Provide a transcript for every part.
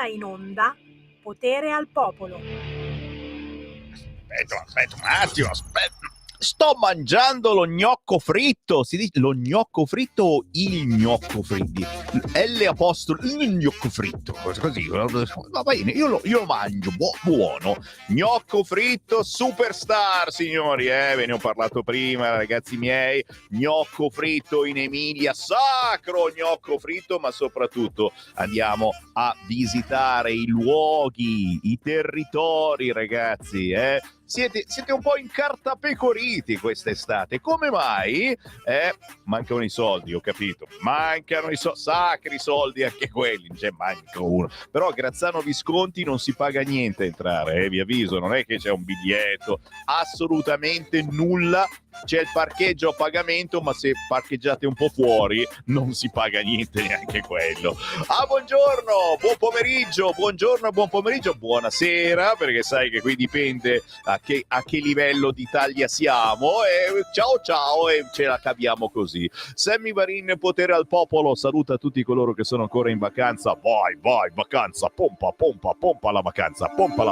ora in onda Potere al Popolo. Aspetta un attimo, aspetta. Sto mangiando lo gnocco fritto. Si dice lo gnocco fritto o il gnocco fritto? L apostolo, il gnocco fritto. Così, va bene, io lo mangio, buono. Gnocco fritto superstar, signori, ve ne ho parlato prima, ragazzi miei. Gnocco fritto in Emilia, sacro gnocco fritto, ma soprattutto andiamo a visitare i luoghi, i territori, ragazzi, Siete un po' incartapecoriti quest'estate. Come mai? Mancano i soldi, ho capito. Mancano i sacri soldi anche quelli. C'è manca uno. Però a Grazzano Visconti non si paga niente a entrare, vi avviso. Non è che c'è un biglietto. Assolutamente nulla. C'è il parcheggio a pagamento, ma se parcheggiate un po' fuori non si paga niente, neanche quello. Buongiorno, buon pomeriggio, buongiorno, buon pomeriggio, buonasera, perché sai che qui dipende a che livello d'Italia siamo. Ciao e ce la caviamo così. Sammy Varin, Potere al Popolo, saluta tutti coloro che sono ancora in vacanza. Vai, vacanza, pompa la vacanza, pompa.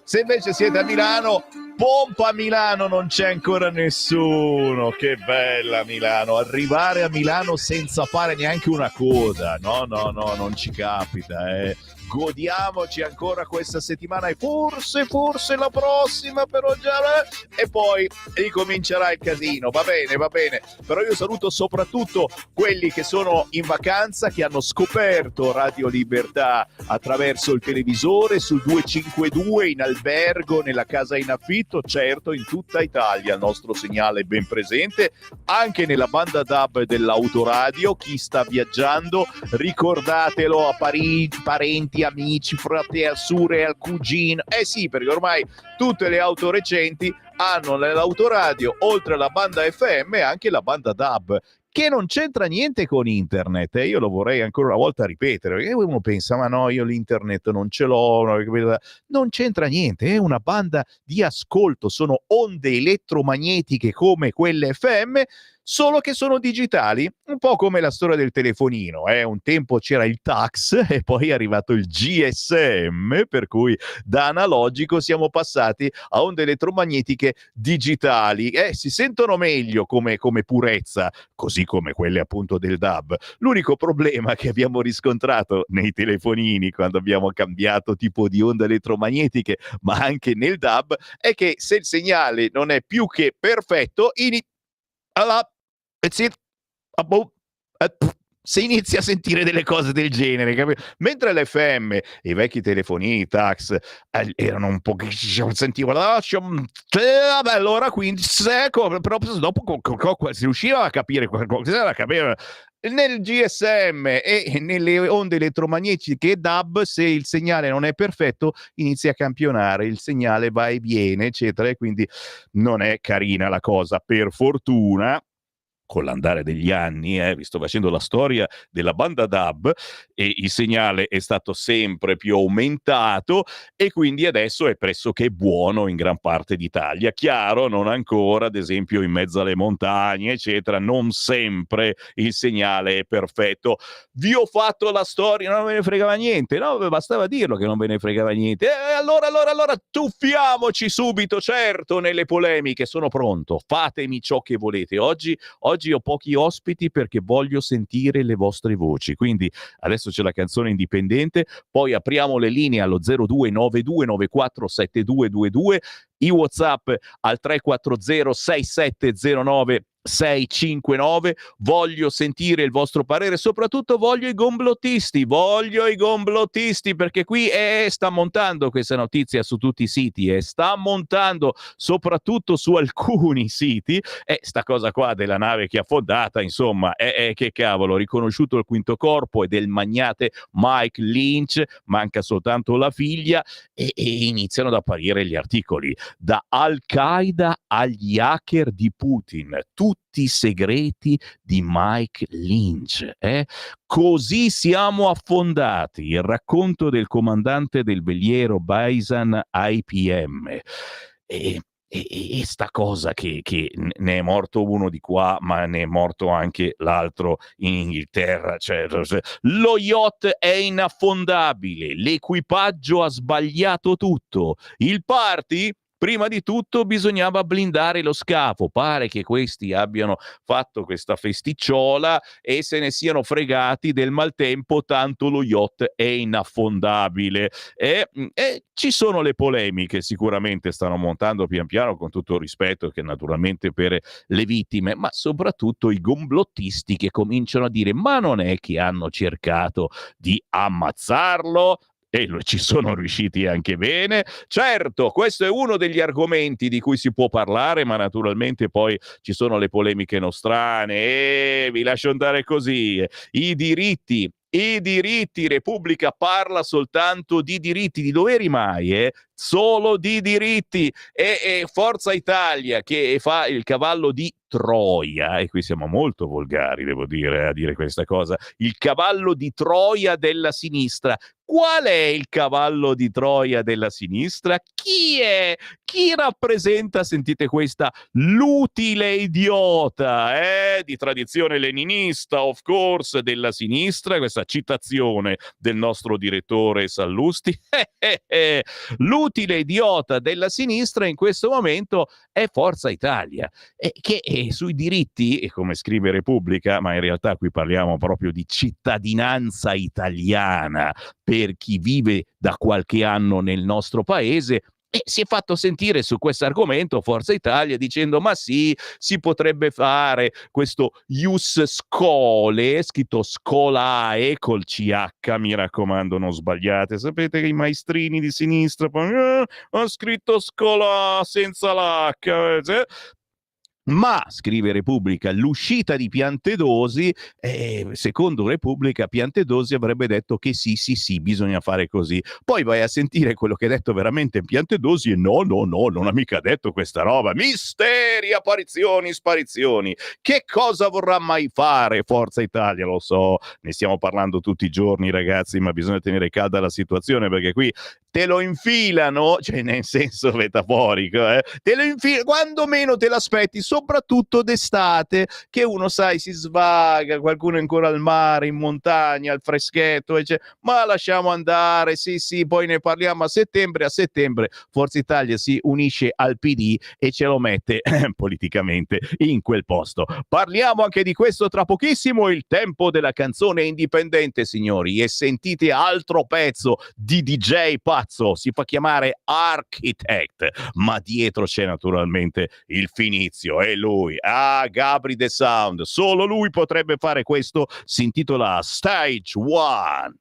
Se invece siete a Milano, pompa Milano, non c'è ancora nessuno. Che bella Milano, arrivare a Milano senza fare neanche una coda. No, non ci capita, Godiamoci ancora questa settimana e forse la prossima, però già e poi ricomincerà il casino. Va bene, però io saluto soprattutto quelli che sono in vacanza, che hanno scoperto Radio Libertà attraverso il televisore sul 252, in albergo, nella casa in affitto, certo in tutta Italia il nostro segnale è ben presente, anche nella banda DAB dell'autoradio. Chi sta viaggiando, ricordatelo a parenti, amici, fratelli, sure, al cugino. Sì, perché ormai tutte le auto recenti hanno nell'autoradio, oltre alla banda FM, anche la banda DAB, che non c'entra niente con internet. Io lo vorrei ancora una volta ripetere, perché uno pensa, ma no, io l'internet non ce l'ho. Non c'entra niente, è una banda di ascolto, sono onde elettromagnetiche come quelle FM, solo che sono digitali, un po' come la storia del telefonino. Un tempo c'era il tax e poi è arrivato il GSM, per cui da analogico siamo passati a onde elettromagnetiche digitali. Si sentono meglio come purezza, così come quelle appunto del DAB. L'unico problema che abbiamo riscontrato nei telefonini quando abbiamo cambiato tipo di onde elettromagnetiche, ma anche nel DAB, è che se il segnale non è più che perfetto, se inizi a sentire delle cose del genere, capito? Mentre l'FM, i vecchi telefonini tax erano un po' che sentivo vabbè, allora quindi però dopo si riusciva a capire qualcosa da capire. Nel GSM e nelle onde elettromagnetiche DAB, se il segnale non è perfetto, inizia a campionare, il segnale va e viene, eccetera, e quindi non è carina la cosa. Per fortuna, con l'andare degli anni, vi sto facendo la storia della banda DAB, e il segnale è stato sempre più aumentato e quindi adesso è pressoché buono in gran parte d'Italia. Chiaro, non ancora, ad esempio in mezzo alle montagne, eccetera, non sempre il segnale è perfetto. Vi ho fatto la storia, non ve ne fregava niente, no? Bastava dirlo che non ve ne fregava niente. Allora tuffiamoci subito, certo, nelle polemiche. Sono pronto, fatemi ciò che volete. Oggi ho pochi ospiti perché voglio sentire le vostre voci, quindi adesso c'è la canzone indipendente, poi apriamo le linee allo 0292947222, i WhatsApp al 340 6709 659. Voglio sentire il vostro parere, soprattutto voglio i gomblottisti, perché qui sta montando questa notizia su tutti i siti, sta montando soprattutto su alcuni siti, sta cosa qua della nave che è affondata, insomma, che cavolo, riconosciuto il quinto corpo è del magnate Mike Lynch, manca soltanto la figlia, e iniziano ad apparire gli articoli, da Al-Qaeda agli hacker di Putin, tutti i segreti di Mike Lynch. Così siamo affondati, il racconto del comandante del veliero Baisan IPM. E sta cosa che ne è morto uno di qua, ma ne è morto anche l'altro in Inghilterra. Cioè, lo yacht è inaffondabile, l'equipaggio ha sbagliato tutto. Il party? Prima di tutto bisognava blindare lo scafo. Pare che questi abbiano fatto questa festicciola e se ne siano fregati del maltempo, tanto lo yacht è inaffondabile. E ci sono le polemiche, sicuramente stanno montando pian piano, con tutto il rispetto che naturalmente per le vittime, ma soprattutto i complottisti che cominciano a dire: ma non è che hanno cercato di ammazzarlo? E ci sono riusciti anche bene. Certo, questo è uno degli argomenti di cui si può parlare, ma naturalmente poi ci sono le polemiche nostrane. E vi lascio andare così. I diritti, Repubblica parla soltanto di diritti, di doveri mai, solo di diritti. E Forza Italia che fa il cavallo di Troia, e qui siamo molto volgari, devo dire, a dire questa cosa, il cavallo di Troia della sinistra. Qual è il cavallo di Troia della sinistra? Chi è? Chi rappresenta, sentite questa, l'utile idiota, di tradizione leninista, of course, della sinistra, questa citazione del nostro direttore Sallusti. L'utile idiota della sinistra in questo momento è Forza Italia, che sui diritti, e come scrive Repubblica, ma in realtà qui parliamo proprio di cittadinanza italiana per chi vive da qualche anno nel nostro paese, e si è fatto sentire su questo argomento Forza Italia dicendo: ma sì, si potrebbe fare questo ius scholae, scritto scolae col CH, mi raccomando non sbagliate, sapete che i maestrini di sinistra poi ho scritto scola senza l'H, ma, scrive Repubblica, l'uscita di Piantedosi, secondo Repubblica, Piantedosi avrebbe detto che sì, sì, sì, bisogna fare così. Poi vai a sentire quello che ha detto veramente Piantedosi e no, no, no, non ha mica detto questa roba. Misteri, apparizioni, sparizioni. Che cosa vorrà mai fare Forza Italia? Lo so, ne stiamo parlando tutti i giorni, ragazzi, ma bisogna tenere calda la situazione perché qui te lo infilano, cioè nel senso metaforico, te lo infilano quando meno te l'aspetti, soprattutto d'estate, che uno, sai, si svaga, qualcuno è ancora al mare, in montagna, al freschetto, e dice: ma lasciamo andare, sì, sì, poi ne parliamo a settembre. A settembre Forza Italia si unisce al PD e ce lo mette politicamente in quel posto. Parliamo anche di questo tra pochissimo, il tempo della canzone indipendente, signori, e sentite altro pezzo di DJ pazzo, si fa chiamare Architect, ma dietro c'è naturalmente il Finizio, e lui, Gabri The Sound, solo lui potrebbe fare questo, si intitola Stage One.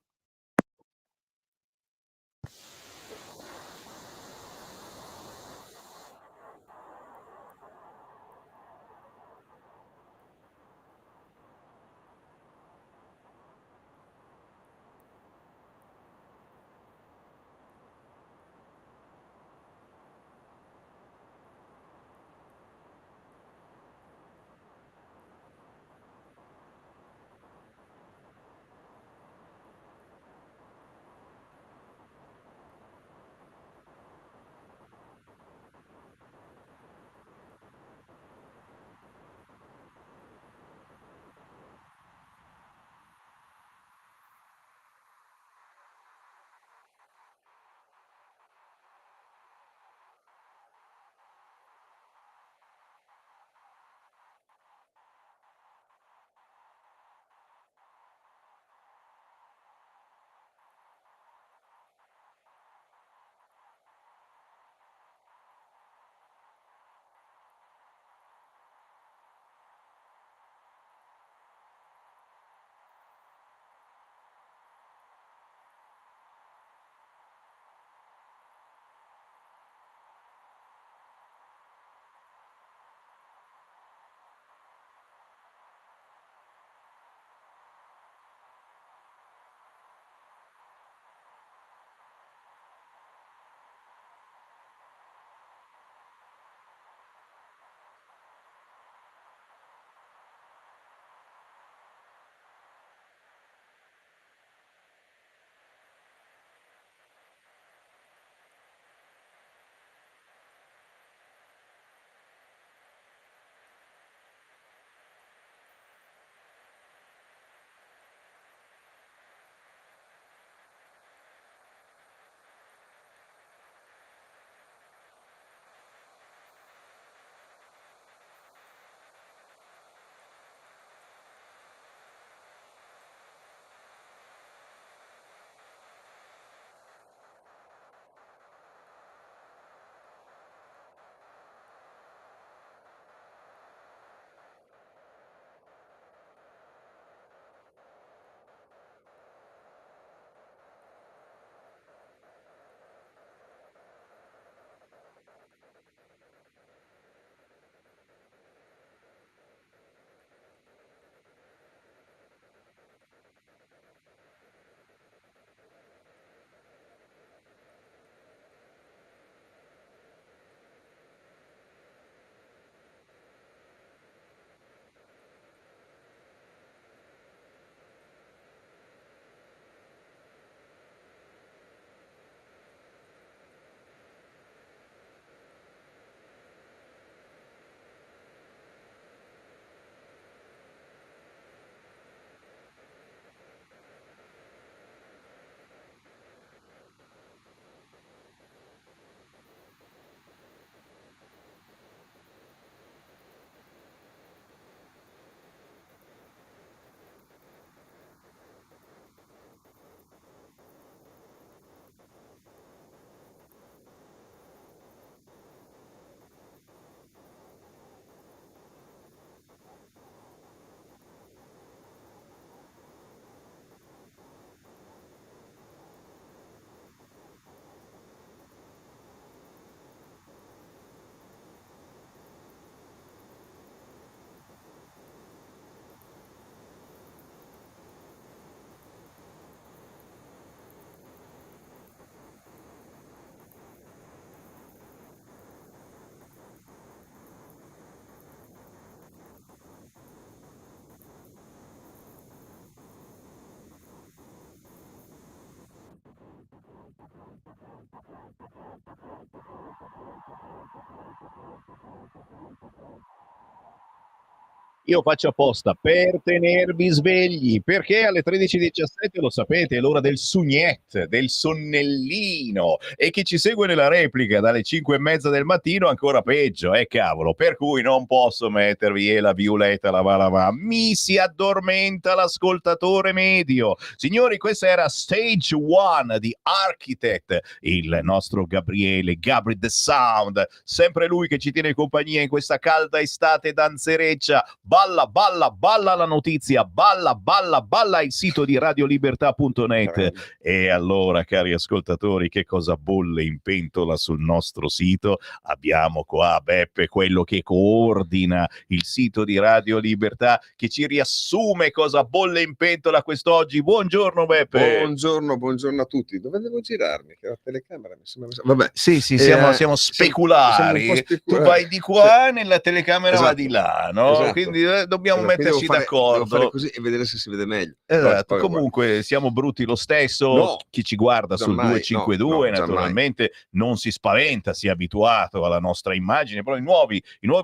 Io faccio apposta per tenervi svegli, perché alle 13:17 lo sapete, è l'ora del sugnet, del sonnellino, e chi ci segue nella replica dalle 5:30 del mattino ancora peggio, cavolo, per cui non posso mettervi la Violetta la va la va, mi si addormenta l'ascoltatore medio. Signori, questa era Stage One di Architect, il nostro Gabriele, Gabri the Sound, sempre lui che ci tiene compagnia in questa calda estate danzereccia. Balla, balla, balla la notizia, balla, balla, balla il sito di radiolibertà.net. E allora, cari ascoltatori, che cosa bolle in pentola sul nostro sito? Abbiamo qua Beppe, quello che coordina il sito di Radio Libertà, che ci riassume cosa bolle in pentola quest'oggi. Buongiorno Beppe. Buongiorno a tutti. Dove devo girarmi? Che la telecamera mi sembra... Vabbè. Sì, siamo speculari. Siamo Tu vai di qua, nella telecamera va di là, no? Esatto. Quindi dobbiamo metterci d'accordo. Devo fare così e vedere se si vede meglio. Esatto, comunque siamo brutti lo stesso. No, chi ci guarda sul 252 naturalmente non si spaventa, si è abituato alla nostra immagine, però i nuovi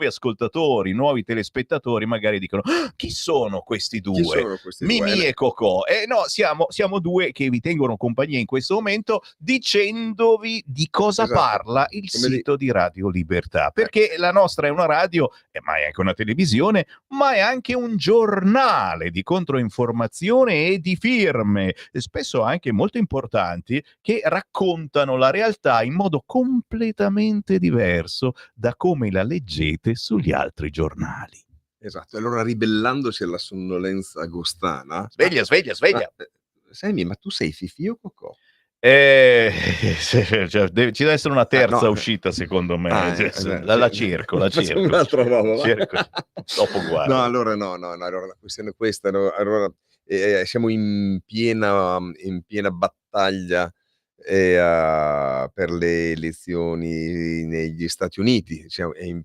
ascoltatori, i nuovi telespettatori magari dicono: chi sono questi due? Mimì e Cocò. No, siamo due che vi tengono compagnia in questo momento dicendovi di cosa parla il sito di Radio Libertà, perché la nostra è una radio, ma è anche una televisione, ma è anche un giornale di controinformazione e di firme, spesso anche molto importanti, che raccontano la realtà in modo completamente diverso da come la leggete sugli altri giornali. Esatto, allora ribellandosi alla sonnolenza agostana... Sveglia. Sammy, ma tu sei Fifì o Cocò? Ci deve essere una terza uscita, secondo me. La cerco. Un'altra roba. Cerco. Dopo guardo. No, allora la questione è questa. Allora, siamo in piena battaglia per le elezioni negli Stati Uniti. È in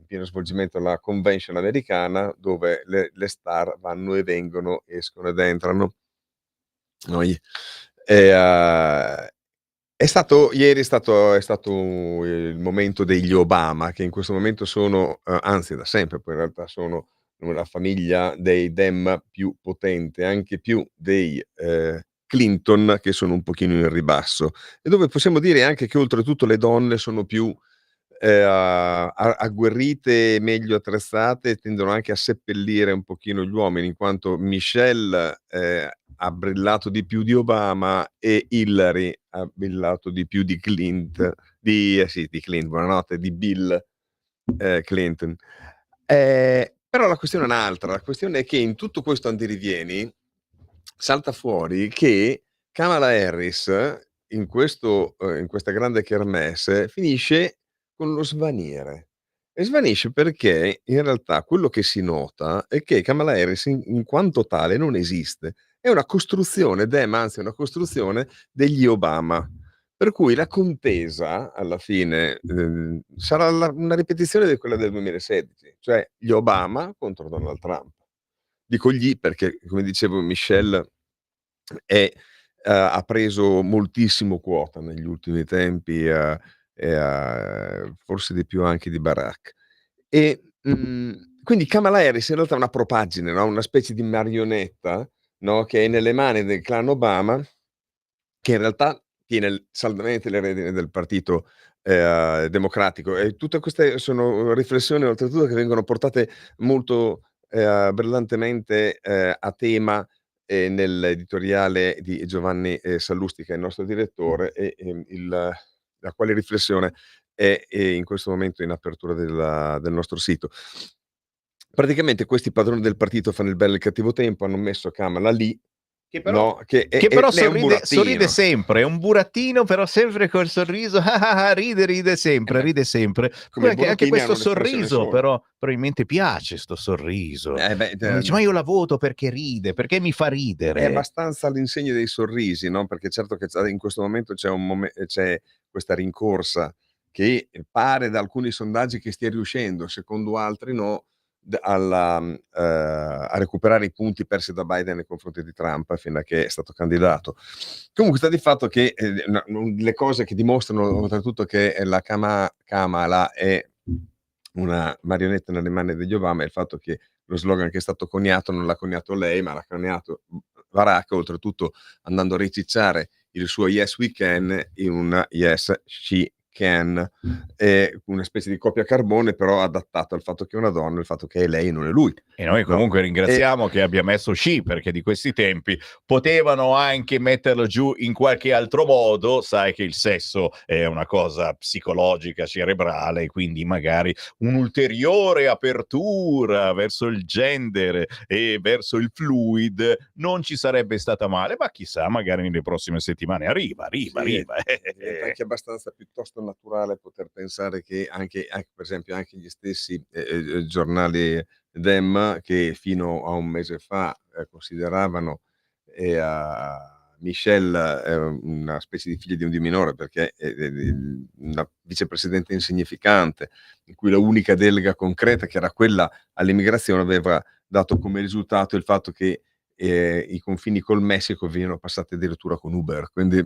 pieno svolgimento la convention americana, dove le star vanno e vengono, escono ed entrano. Ieri è stato il momento degli Obama, che in questo momento sono, anzi da sempre poi in realtà sono la famiglia dei Dem più potente, anche più dei Clinton, che sono un pochino in ribasso, e dove possiamo dire anche che oltretutto le donne sono più agguerrite, meglio attrezzate, tendono anche a seppellire un pochino gli uomini, in quanto Michelle ha brillato di più di Obama e Hillary ha brillato di più di Clinton, di Bill Clinton. Però la questione è un'altra. La questione è che in tutto questo andirivieni salta fuori che Kamala Harris in questa grande kermesse finisce con lo svanire. E svanisce perché in realtà quello che si nota è che Kamala Harris in quanto tale non esiste. È una costruzione, anzi una costruzione degli Obama. Per cui la contesa alla fine sarà una ripetizione di quella del 2016, cioè gli Obama contro Donald Trump. Dico gli perché, come dicevo, Michelle ha preso moltissimo quota negli ultimi tempi, forse di più anche di Barack. Quindi Kamala Harris in realtà è una propaggine, no? Una specie di marionetta, no? Che è nelle mani del clan Obama, che in realtà tiene saldamente le redini del partito democratico. E tutte queste sono riflessioni oltretutto che vengono portate molto brillantemente a tema nell'editoriale di Giovanni Sallusti, che è il nostro direttore, e la quale riflessione è in questo momento in apertura del nostro sito. Praticamente questi padroni del partito fanno il bello e il cattivo tempo, hanno messo Kamala lì, che però sorride sempre, è un burattino, però sempre col sorriso, ride sempre. Anche questo sorriso, però probabilmente piace sto sorriso. Dice, ma io la voto perché ride, perché mi fa ridere. È abbastanza all'insegna dei sorrisi, no? Perché certo che in questo momento c'è questa rincorsa che pare da alcuni sondaggi che stia riuscendo, secondo altri no, a recuperare i punti persi da Biden nei confronti di Trump fino a che è stato candidato. Comunque sta di fatto che le cose che dimostrano oltretutto che la Kamala è una marionetta nelle mani degli Obama è il fatto che lo slogan che è stato coniato non l'ha coniato lei, ma l'ha coniato Barack, oltretutto andando a ricicciare il suo Yes We Can in una Yes She Can, una specie di copia carbone, però adattato al fatto che è una donna, il fatto che è lei e non è lui. E noi comunque ringraziamo che abbia messo sci, perché di questi tempi potevano anche metterlo giù in qualche altro modo. Sai che il sesso è una cosa psicologica, cerebrale, quindi magari un'ulteriore apertura verso il gender e verso il fluid non ci sarebbe stata male, ma chissà, magari nelle prossime settimane arriva. Sì, diventa anche abbastanza piuttosto naturale poter pensare che anche per esempio anche gli stessi giornali Dem, che fino a un mese fa consideravano Michelle una specie di figlia di un dio minore, perché è una vicepresidente insignificante, in cui la unica delega concreta, che era quella all'immigrazione, aveva dato come risultato il fatto che i confini col Messico venivano passati addirittura con Uber, quindi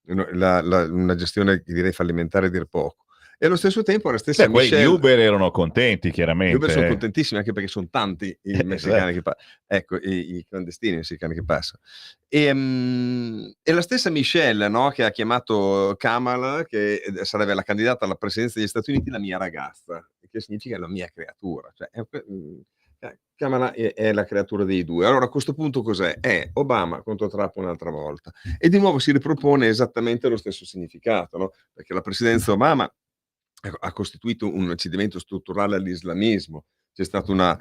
una gestione, direi, fallimentare a dir poco. E allo stesso tempo la stessa Gli Michelle, Uber erano contenti, gli chiaramente. Uber sono contentissimi, anche perché son tanti i messicani Esatto. ecco, i clandestini messicani che passano. E la stessa Michelle, no, che ha chiamato Kamala, che sarebbe la candidata alla presidenza degli Stati Uniti, la mia ragazza, che significa la mia creatura, cioè Kamala è la creatura dei due. Allora a questo punto cos'è? È Obama contro Trump un'altra volta, e di nuovo si ripropone esattamente lo stesso significato, no, perché la presidenza Obama ha costituito un cedimento strutturale all'islamismo. C'è stata una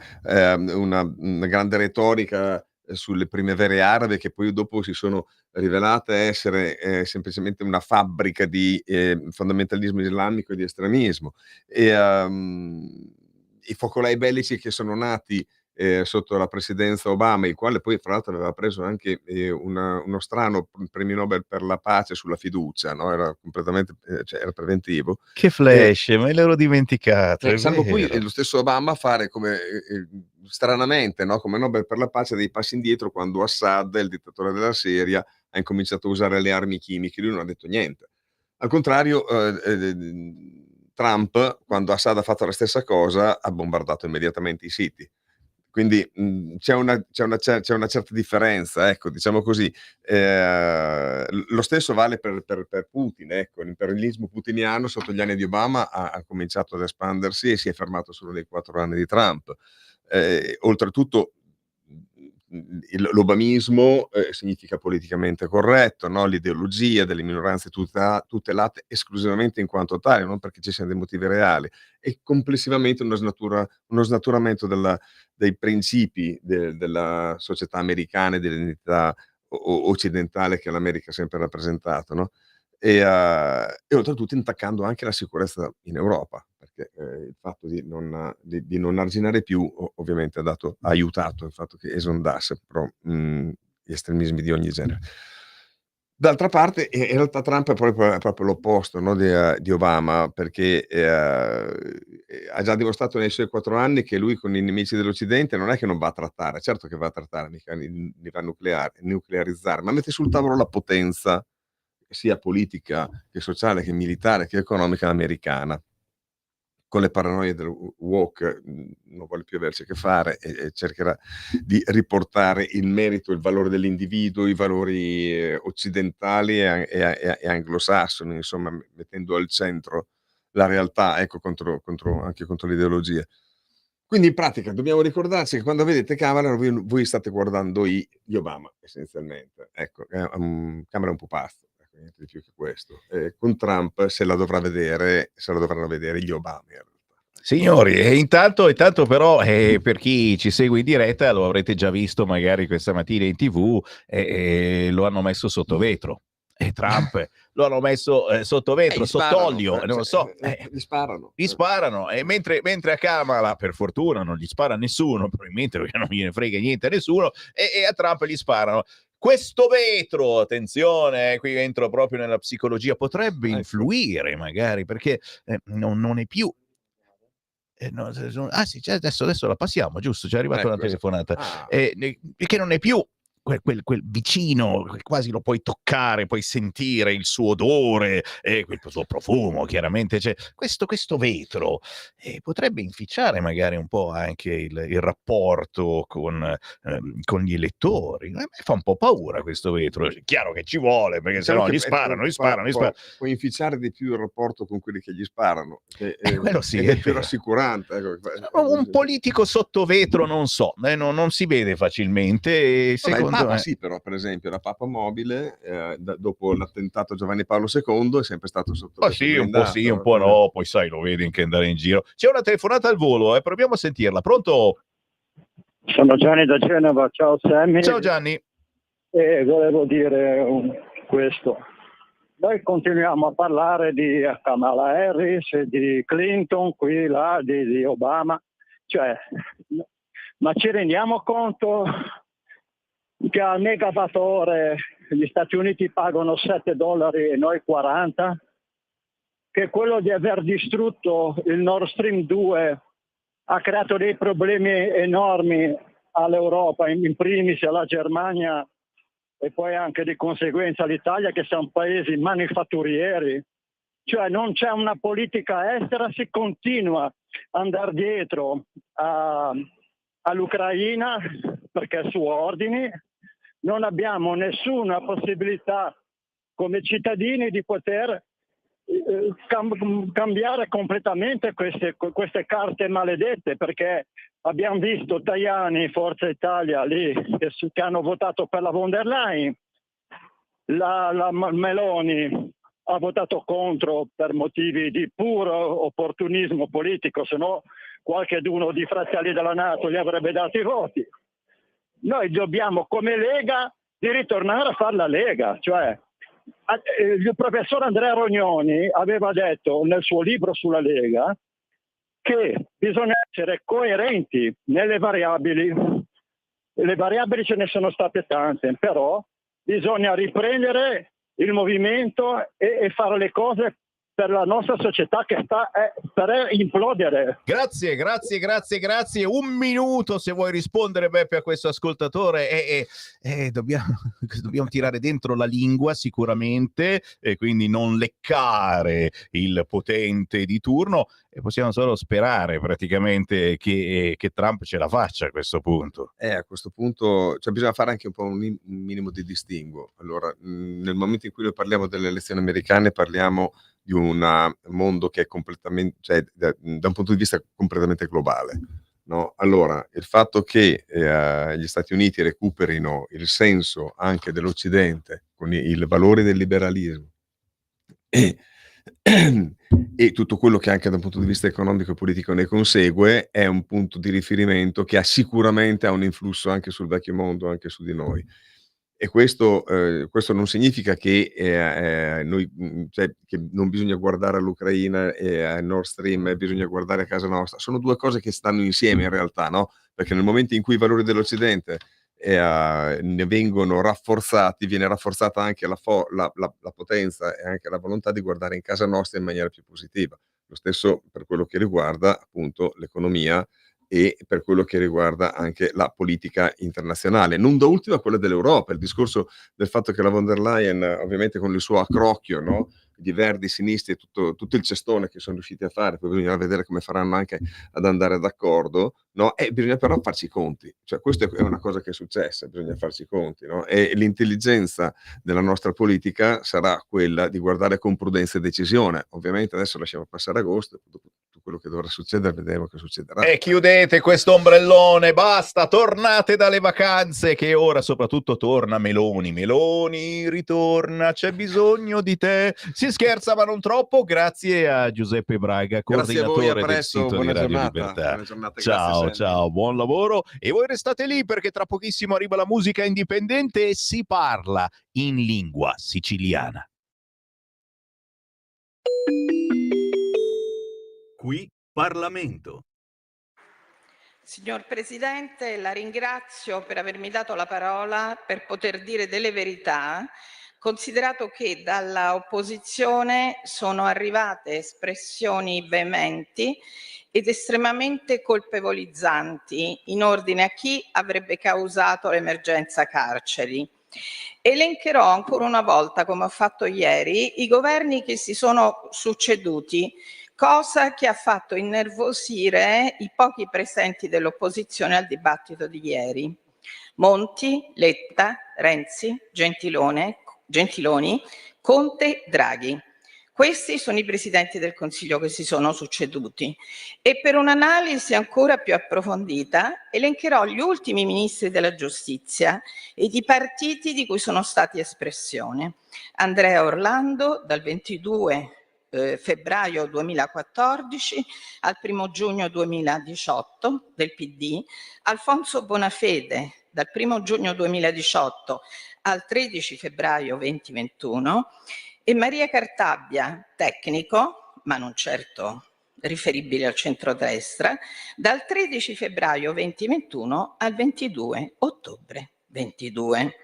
grande retorica sulle primavere arabe, che poi dopo si sono rivelate essere semplicemente una fabbrica di fondamentalismo islamico e di estremismo. I focolai bellici che sono nati sotto la presidenza Obama, il quale poi fra l'altro aveva preso anche uno strano premio Nobel per la pace sulla fiducia, no, era completamente cioè era preventivo. Che flash, me l'ero dimenticato, è Salvo poi vero. lo stesso Obama fare come stranamente, no, come Nobel per la pace, dei passi indietro quando Assad, il dittatore della Siria, ha incominciato a usare le armi chimiche. Lui non ha detto niente. Al contrario, Trump, quando Assad ha fatto la stessa cosa, ha bombardato immediatamente i siti. Quindi c'è una certa differenza, ecco, diciamo così. Lo stesso vale per Putin, ecco. L'imperialismo putiniano sotto gli anni di Obama ha cominciato ad espandersi e si è fermato solo nei 4 anni di Trump. Oltretutto l'obamismo significa politicamente corretto, no, l'ideologia delle minoranze tutelate esclusivamente in quanto tali, non perché ci siano dei motivi reali, e complessivamente uno snaturamento dei principi della società americana e dell'identità occidentale che l'America ha sempre rappresentato, no? E oltretutto intaccando anche la sicurezza in Europa, perché il fatto di non arginare più ovviamente ha aiutato il fatto che esondasse però gli estremismi di ogni genere. D'altra parte in realtà Trump è proprio l'opposto, no, di Obama, perché ha già dimostrato nei suoi 4 anni che lui con i nemici dell'Occidente non è che non va a trattare, certo che va a trattare, mica li va a nuclearizzare, ma mette sul tavolo la potenza sia politica che sociale che militare che economica americana. Con le paranoie del woke non vuole più averci a che fare e cercherà di riportare il merito, il valore dell'individuo, i valori occidentali e anglosassoni, insomma, mettendo al centro la realtà, ecco, anche contro l'ideologia. Quindi in pratica dobbiamo ricordarci che quando vedete Kamala voi state guardando gli Obama essenzialmente, ecco, Kamala è un pupazzo, ecco, niente di più che questo. Con Trump se la dovranno vedere gli Obama in realtà. Signori, e intanto però, per chi ci segue in diretta, lo avrete già visto magari questa mattina in TV, lo hanno messo sotto vetro. E Trump lo hanno messo sotto vetro, Gli sparano, sott'olio, non lo so. gli sparano. Gli sparano, e mentre a Kamala, per fortuna, non gli spara nessuno, probabilmente perché non gliene frega niente a nessuno, e a Trump gli sparano. Questo vetro, attenzione, qui entro proprio nella psicologia, potrebbe influire magari, perché non è più no, sì, adesso la passiamo, giusto? C'è arrivata una telefonata. Che non è più quel vicino, quasi lo puoi toccare, puoi sentire il suo odore e quel suo profumo, chiaramente. Cioè, questo vetro potrebbe inficiare magari un po' anche il rapporto con gli elettori. A me fa un po' paura questo vetro. È chiaro che ci vuole, perché Diciamo sennò che gli sparano, gli sparano, gli sparano. può inficiare di più il rapporto con quelli che gli sparano, Quello sì, ed è è più vero. rassicurante, ecco. Un politico sotto vetro non so, non si vede facilmente e Vabbè, il secondo Papa me sì, però, per esempio, la Papa Mobile, dopo l'attentato a Giovanni Paolo II, è sempre stato sotto ma vetro sì, un po' sì, un blindato. po' no, poi sai, lo vedi anche andare in giro. C'è una telefonata al volo, proviamo a sentirla. Pronto? Sono Gianni da Genova, ciao Sammy. Ciao Gianni. E volevo dire questo. Noi continuiamo a parlare di Kamala Harris, di Clinton, qui, là, di Obama. Cioè, ma ci rendiamo conto che al megawattora gli Stati Uniti pagano $7 e noi 40? Che quello di aver distrutto il Nord Stream 2 ha creato dei problemi enormi all'Europa, in primis alla Germania e poi anche di conseguenza all'Italia, che siamo paesi manifatturieri. Cioè non c'è una politica estera, si continua a andare dietro all'Ucraina perché è su ordini, non abbiamo nessuna possibilità come cittadini di poter cambiare completamente queste carte maledette, perché abbiamo visto Tajani, Forza Italia lì che hanno votato per la von der Leyen, la Meloni ha votato contro per motivi di puro opportunismo politico, se no qualcheduno di Fratelli della Nato gli avrebbe dato i voti. Noi dobbiamo come Lega di ritornare a fare la Lega, cioè il professor Andrea Rognoni aveva detto nel suo libro sulla Lega che bisogna essere coerenti nelle variabili. Le variabili ce ne sono state tante, però bisogna riprendere il movimento e fare le cose per la nostra società che sta per implodere. Grazie. Un minuto se vuoi rispondere, Beppe, a questo ascoltatore. Dobbiamo tirare dentro la lingua sicuramente, e quindi non leccare il potente di turno, e possiamo solo sperare praticamente che Trump ce la faccia a questo punto. A questo punto, cioè, bisogna fare anche un po' un minimo di distinguo. Allora, nel momento in cui noi parliamo delle elezioni americane, parliamo di un mondo che è completamente, cioè, da un punto di vista completamente globale, no? Allora, il fatto che gli Stati Uniti recuperino il senso anche dell'Occidente con i valori del liberalismo e e tutto quello che anche da un punto di vista economico e politico ne consegue, è un punto di riferimento che sicuramente ha un influsso anche sul vecchio mondo, anche su di noi. E questo non significa che noi, cioè, che non bisogna guardare all'Ucraina e al Nord Stream, bisogna guardare a casa nostra. Sono 2 cose che stanno insieme in realtà, no, perché nel momento in cui i valori dell'Occidente ne vengono rafforzati, viene rafforzata anche la potenza e anche la volontà di guardare in casa nostra in maniera più positiva. Lo stesso per quello che riguarda appunto l'economia e per quello che riguarda anche la politica internazionale. Non da ultima quella dell'Europa, il discorso del fatto che la von der Leyen, ovviamente con il suo accrocchio, no, di verdi, sinistri e tutto il cestone che sono riusciti a fare, poi bisogna vedere come faranno anche ad andare d'accordo, no, bisogna però farci i conti. Cioè, questa è una cosa che è successa, bisogna farci i conti, no, e l'intelligenza della nostra politica sarà quella di guardare con prudenza e decisione. Ovviamente adesso lasciamo passare agosto, dopo tutto quello che dovrà succedere vedremo che succederà. E chiudete questo ombrellone, basta, tornate dalle vacanze, che ora soprattutto torna Meloni. Meloni, ritorna, c'è bisogno di te. Si scherza ma non troppo, grazie a Giuseppe Braga, Grazie a voi, a coordinatore del presto, sito di buona Radio giornata. Libertà. Buona giornata, grazie Ciao, Sammy. ciao, buon lavoro. E voi restate lì perché tra pochissimo arriva la musica indipendente e si parla in lingua siciliana. Qui Parlamento. Signor Presidente, la ringrazio per avermi dato la parola per poter dire delle verità considerato che dalla opposizione sono arrivate espressioni veementi ed estremamente colpevolizzanti in ordine a chi avrebbe causato l'emergenza carceri. Elencherò ancora una volta, come ho fatto ieri, i governi che si sono succeduti, cosa che ha fatto innervosire i pochi presenti dell'opposizione al dibattito di ieri. Monti, Letta, Renzi, Gentiloni, Conte, Draghi. Questi sono i presidenti del Consiglio che si sono succeduti e per un'analisi ancora più approfondita elencherò gli ultimi ministri della giustizia ed i partiti di cui sono stati espressione. Andrea Orlando dal 22 febbraio 2014 al 1 giugno 2018 del PD, Alfonso Bonafede dal 1 giugno 2018 al 13 febbraio 2021 e Maria Cartabia, tecnico, ma non certo riferibile al centrodestra, dal 13 febbraio 2021 al 22 ottobre 2022.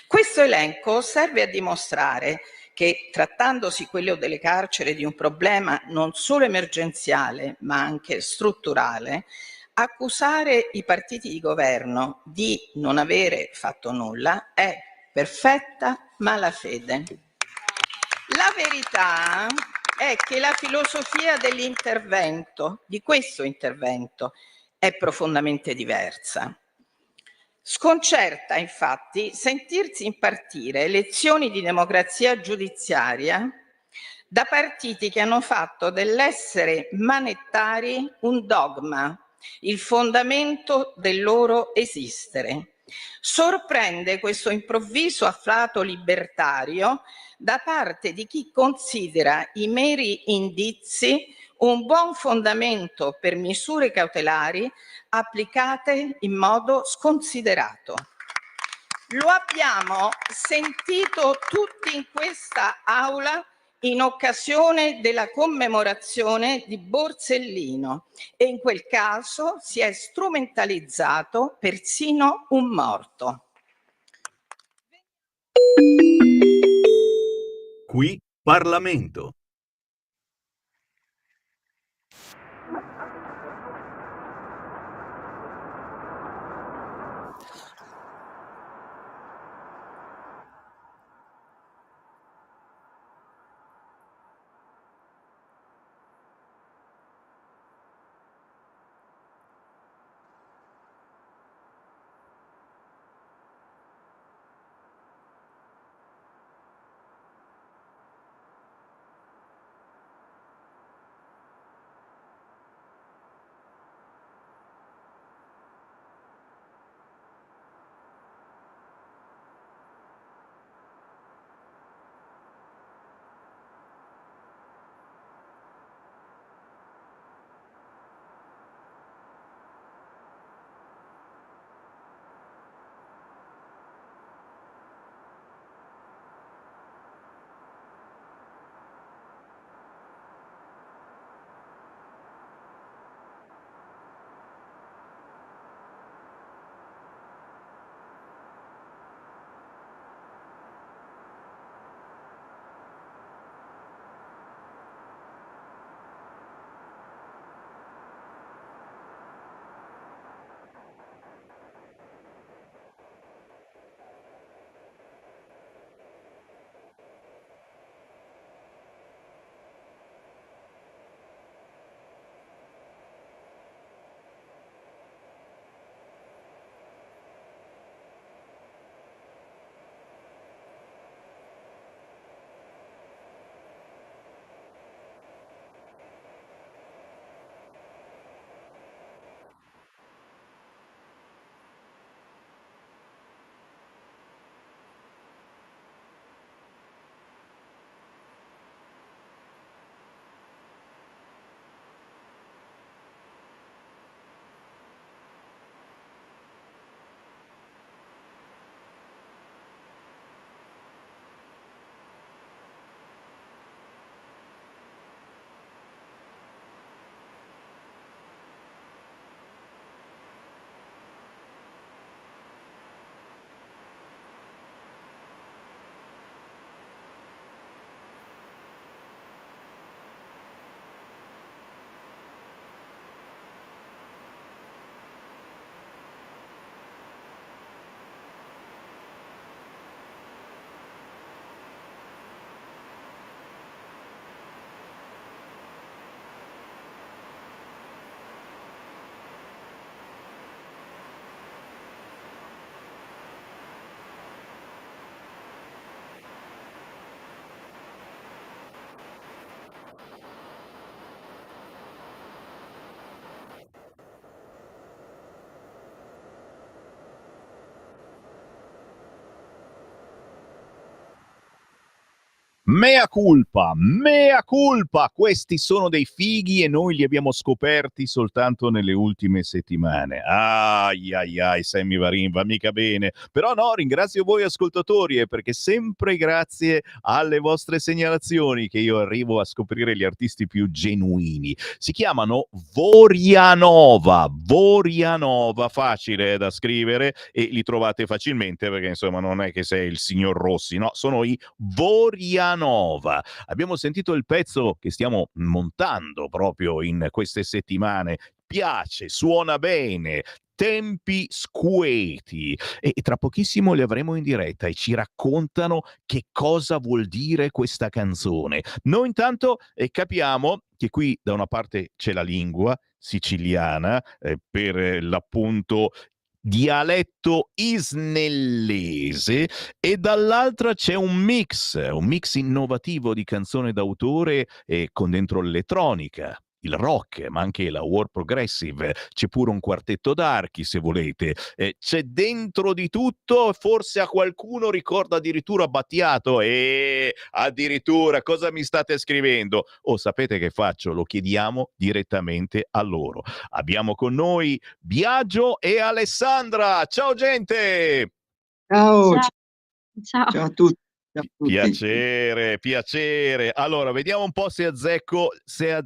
Questo elenco serve a dimostrare che, trattandosi quello delle carceri di un problema non solo emergenziale, ma anche strutturale, accusare i partiti di governo di non avere fatto nulla è perfetta malafede. La verità è che la filosofia dell'intervento, di questo intervento, è profondamente diversa. Sconcerta, infatti, sentirsi impartire lezioni di democrazia giudiziaria da partiti che hanno fatto dell'essere manettari un dogma, il fondamento del loro esistere. Sorprende questo improvviso afflato libertario da parte di chi considera i meri indizi un buon fondamento per misure cautelari applicate in modo sconsiderato. Lo abbiamo sentito tutti in questa aula in occasione della commemorazione di Borsellino e in quel caso si è strumentalizzato persino un morto. Qui Parlamento. Mea culpa, questi sono dei fighi e noi li abbiamo scoperti soltanto nelle ultime settimane. Ai ai ai, Sammy Varin, va mica bene. Però no, ringrazio voi ascoltatori, perché sempre grazie alle vostre segnalazioni che io arrivo a scoprire gli artisti più genuini. Si chiamano Vorianova, facile da scrivere e li trovate facilmente perché insomma non è che sei il signor Rossi, no, sono i Vorianova. Abbiamo sentito il pezzo che stiamo montando proprio in queste settimane. Piace, suona bene, tempi squeti e tra pochissimo li avremo in diretta e ci raccontano che cosa vuol dire questa canzone. Noi intanto capiamo che qui da una parte c'è la lingua siciliana per l'appunto dialetto isnellese e dall'altra c'è un mix innovativo di canzone d'autore con dentro l'elettronica, il rock, ma anche la world progressive, c'è pure un quartetto d'archi se volete, c'è dentro di tutto, forse a qualcuno ricorda addirittura Battiato e addirittura cosa mi state scrivendo? Oh, sapete che faccio? Lo chiediamo direttamente a loro. Abbiamo con noi Biagio e Alessandra. Ciao gente! Ciao, Ciao, ciao. ciao a tutti. Ciao a tutti. Piacere, piacere. Allora, vediamo un po' se azzecco,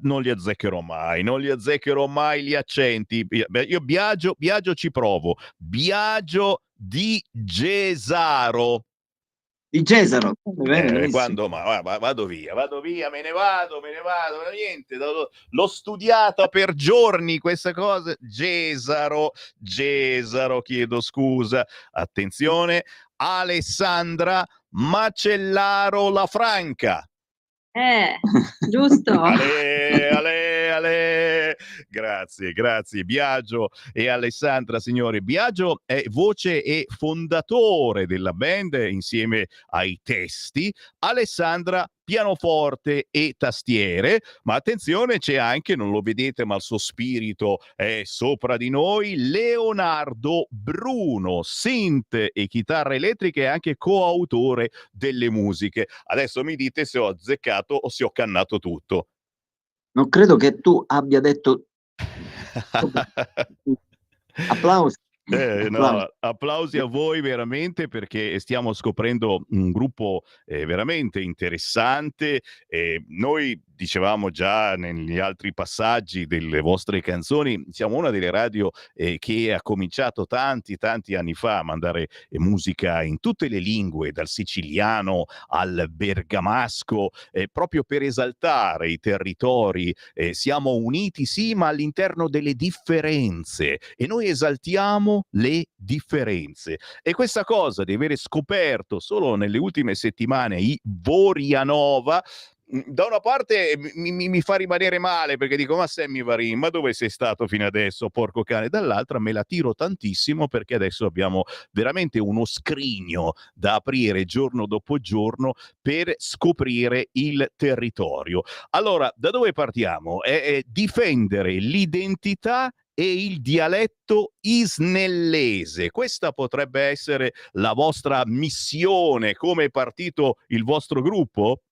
non li azzeccherò mai gli accenti. Io Biagio ci provo. Biagio di Gesaro. Di Cesaro. Bene, benissimo. Quando vado via, me ne vado, niente, l'ho studiata per giorni questa cosa. Gesaro, chiedo scusa. Attenzione, Alessandra Macellaro La Franca. Giusto. Ale. Grazie. Biagio e Alessandra, signori. Biagio è voce e fondatore della band insieme ai testi. Alessandra pianoforte e tastiere, ma attenzione c'è anche, non lo vedete ma il suo spirito è sopra di noi, Leonardo Bruno, synth e chitarra elettrica e anche coautore delle musiche. Adesso mi dite se ho azzeccato o se ho cannato tutto. Non credo che tu abbia detto applausi. No, applausi a voi veramente perché stiamo scoprendo un gruppo veramente interessante. Noi dicevamo già negli altri passaggi delle vostre canzoni, siamo una delle radio che ha cominciato tanti anni fa a mandare musica in tutte le lingue, dal siciliano al bergamasco, proprio per esaltare i territori. Siamo uniti sì, ma all'interno delle differenze e noi esaltiamo le differenze. E questa cosa di avere scoperto solo nelle ultime settimane i Vorianova, da una parte mi fa rimanere male perché dico ma Sammy Varin, ma dove sei stato fino adesso, porco cane? Dall'altra me la tiro tantissimo perché adesso abbiamo veramente uno scrigno da aprire giorno dopo giorno per scoprire il territorio. Allora, da dove partiamo? È difendere l'identità e il dialetto isnellese. Questa potrebbe essere la vostra missione. Come è partito il vostro gruppo?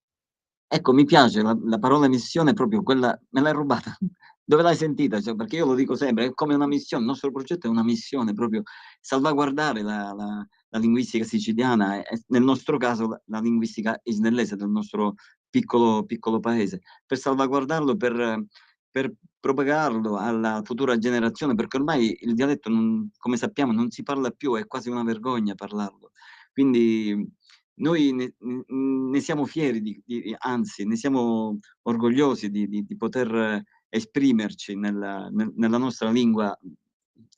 Ecco, mi piace la parola missione, proprio quella, me l'hai rubata. Dove l'hai sentita? Cioè, perché io lo dico sempre, è come una missione, il nostro progetto è una missione, proprio salvaguardare la linguistica siciliana e nel nostro caso la linguistica isnellese del nostro piccolo paese, per salvaguardarlo, per propagarlo alla futura generazione, perché ormai il dialetto, come sappiamo, non si parla più, è quasi una vergogna parlarlo. Quindi noi ne siamo fieri, anzi, ne siamo orgogliosi di poter esprimerci nella nostra lingua,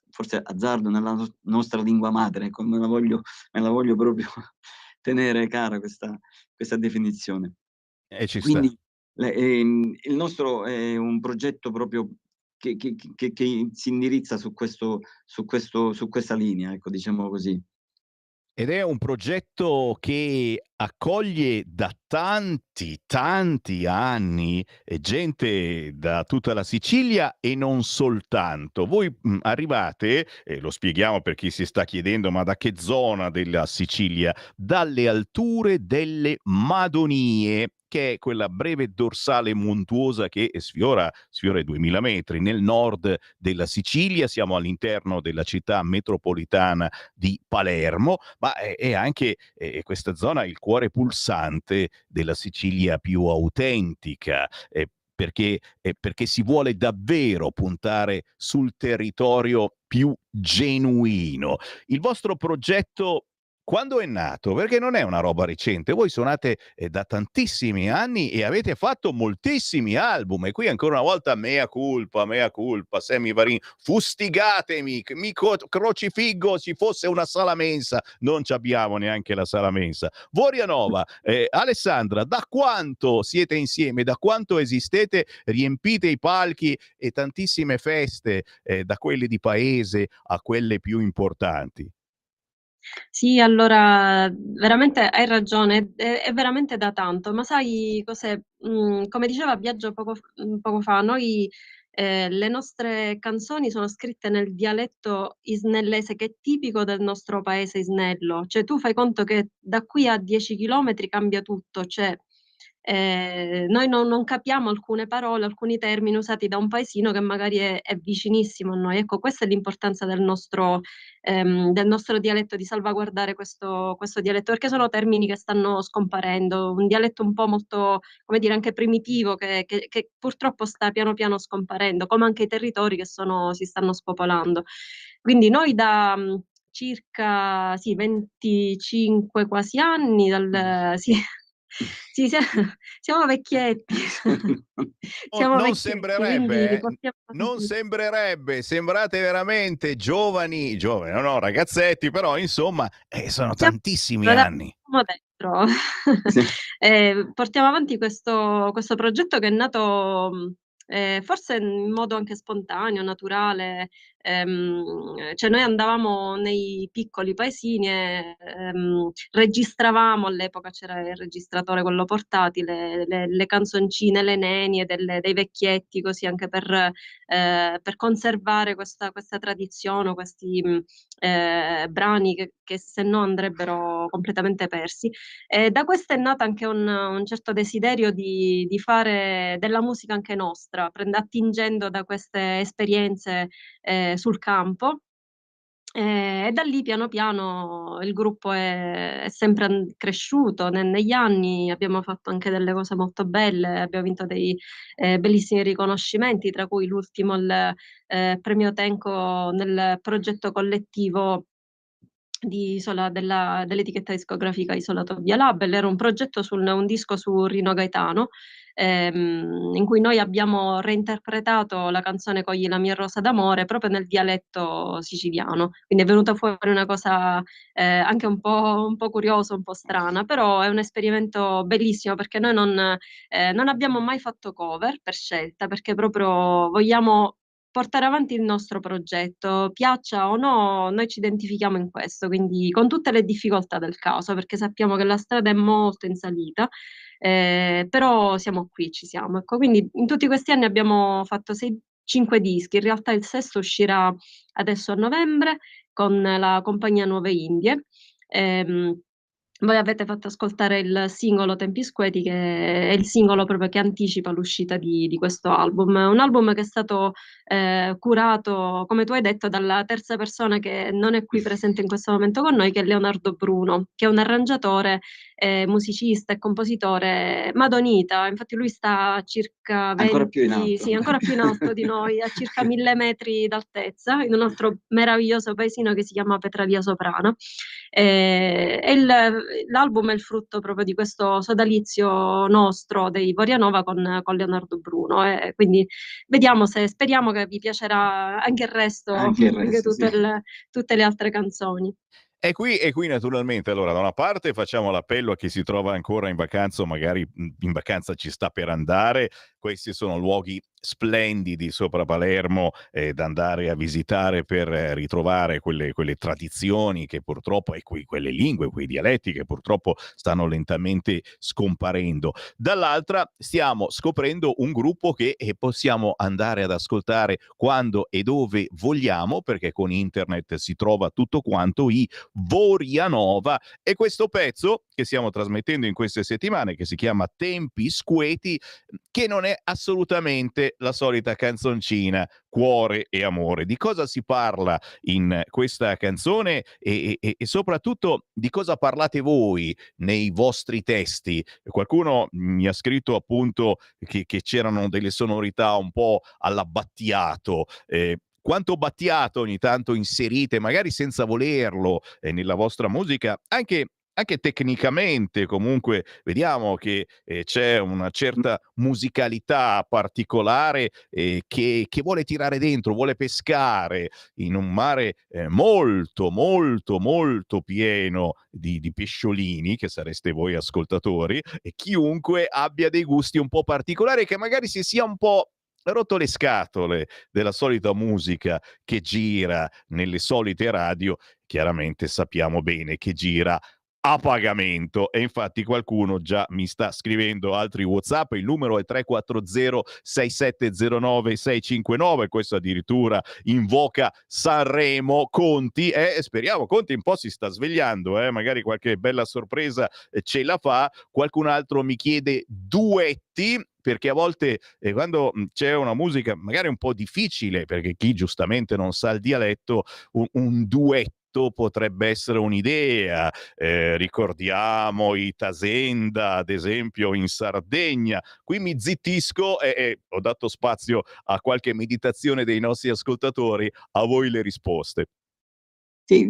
forse azzardo, nella nostra lingua madre, ecco, me la voglio proprio tenere cara questa definizione. Ci Quindi sta. il nostro è un progetto proprio che si indirizza su questa linea, ecco, diciamo così. Ed è un progetto che accoglie da tanti anni gente da tutta la Sicilia e non soltanto. Voi arrivate, lo spieghiamo per chi si sta chiedendo, ma da che zona della Sicilia? Dalle alture delle Madonie, che è quella breve dorsale montuosa che sfiora i 2000 metri nel nord della Sicilia. Siamo all'interno della città metropolitana di Palermo, ma è anche questa zona il cuore pulsante della Sicilia più autentica, perché si vuole davvero puntare sul territorio più genuino. Il vostro progetto quando è nato? Perché non è una roba recente, voi suonate da tantissimi anni e avete fatto moltissimi album, e qui ancora una volta mea culpa, Sammy Varin, fustigatemi, crocifiggo ci fosse una sala mensa, non ci abbiamo neanche la sala mensa. Vorianova, Alessandra, da quanto siete insieme, da quanto esistete, riempite i palchi e tantissime feste, da quelle di paese a quelle più importanti? Sì, allora veramente hai ragione, è veramente da tanto, ma sai cos'è? Come diceva Biagio poco fa, noi le nostre canzoni sono scritte nel dialetto isnellese che è tipico del nostro paese isnello, cioè tu fai conto che da qui a 10 chilometri cambia tutto, cioè noi non capiamo alcune parole, alcuni termini usati da un paesino che magari è vicinissimo a noi. Ecco, questa è l'importanza del nostro dialetto, di salvaguardare questo dialetto, perché sono termini che stanno scomparendo, un dialetto un po' molto, come dire, anche primitivo, che purtroppo sta piano piano scomparendo, come anche i territori che si stanno spopolando. Quindi noi da circa sì, 25 quasi anni, sì, sì, siamo vecchietti. Siamo Non vecchietti, quindi sembrerebbe, portiamo non avanti. sembrerebbe, sembrate veramente giovani, no, ragazzetti, però insomma, sono Siamo tantissimi dentro, anni. siamo dentro. Sì. Portiamo avanti questo progetto che è nato forse in modo anche spontaneo, naturale. Cioè noi andavamo nei piccoli paesini e registravamo, all'epoca c'era il registratore, quello portatile, le canzoncine, le nenie dei vecchietti, così anche per conservare questa tradizione, questi brani che se no andrebbero completamente persi. Da questo è nato anche un certo desiderio di fare della musica anche nostra, attingendo da queste esperienze sul campo. E da lì piano piano il gruppo è sempre cresciuto. Negli anni abbiamo fatto anche delle cose molto belle, abbiamo vinto dei bellissimi riconoscimenti, tra cui l'ultimo, il premio Tenco nel progetto collettivo dell'etichetta discografica Isolato Via Label. Era un progetto un disco su Rino Gaetano, in cui noi abbiamo reinterpretato la canzone Cogli la mia rosa d'amore proprio nel dialetto siciliano. Quindi è venuta fuori una cosa anche un po' curiosa, un po' strana, però è un esperimento bellissimo, perché noi non abbiamo mai fatto cover per scelta, perché proprio vogliamo portare avanti il nostro progetto, piaccia o no, noi ci identifichiamo in questo, quindi con tutte le difficoltà del caso, perché sappiamo che la strada è molto in salita, però siamo qui, ci siamo. Ecco, quindi in tutti questi anni abbiamo fatto 5 dischi, in realtà il sesto uscirà adesso a novembre con la compagnia Nuove Indie. Ehm, Voi avete fatto ascoltare il singolo Tempi Squeti, che è il singolo proprio che anticipa l'uscita di questo album. Un album che è stato curato, come tu hai detto, dalla terza persona che non è qui presente in questo momento con noi, che è Leonardo Bruno, che è un arrangiatore, musicista e compositore madonita. Infatti lui sta a circa Ancora più in alto. sì, ancora più in alto di noi, a circa 1000 metri d'altezza, in un altro meraviglioso paesino che si chiama Petravia Soprana. L'album è il frutto proprio di questo sodalizio nostro dei Vorianova con Leonardo Bruno, e quindi speriamo che vi piacerà anche il resto, Anche il anche resto, sì. tutte le altre canzoni. E qui naturalmente, allora, da una parte facciamo l'appello a chi si trova ancora in vacanza o magari in vacanza ci sta per andare. Questi sono luoghi splendidi sopra Palermo da andare a visitare per ritrovare quelle tradizioni che purtroppo e quelle lingue, quei dialetti che purtroppo stanno lentamente scomparendo. Dall'altra stiamo scoprendo un gruppo che possiamo andare ad ascoltare quando e dove vogliamo, perché con internet si trova tutto quanto, i Vorianova, e questo pezzo che stiamo trasmettendo in queste settimane, che si chiama Tempi Squeti, che non è assolutamente la solita canzoncina cuore e amore. Di cosa si parla in questa canzone e soprattutto di cosa parlate voi nei vostri testi? Qualcuno mi ha scritto appunto che c'erano delle sonorità un po' alla Battiato. Quanto Battiato ogni tanto inserite, magari senza volerlo, nella vostra musica, anche tecnicamente comunque vediamo che c'è una certa musicalità particolare che vuole tirare dentro, vuole pescare in un mare molto, molto, molto pieno di pesciolini, che sareste voi ascoltatori, e chiunque abbia dei gusti un po' particolari, che magari si sia un po' rotto le scatole della solita musica che gira nelle solite radio. Chiaramente sappiamo bene che gira a pagamento, e infatti qualcuno già mi sta scrivendo altri WhatsApp. Il numero è 340 6709 659, questo addirittura invoca Sanremo. Conti, speriamo Conti un po' si sta svegliando, magari qualche bella sorpresa ce la fa. Qualcun altro mi chiede duetti, perché a volte quando c'è una musica magari un po' difficile, perché chi giustamente non sa il dialetto, un duetto potrebbe essere un'idea. Ricordiamo i Tasenda, ad esempio, in Sardegna. Qui mi zittisco e ho dato spazio a qualche meditazione dei nostri ascoltatori. A voi le risposte. Sì,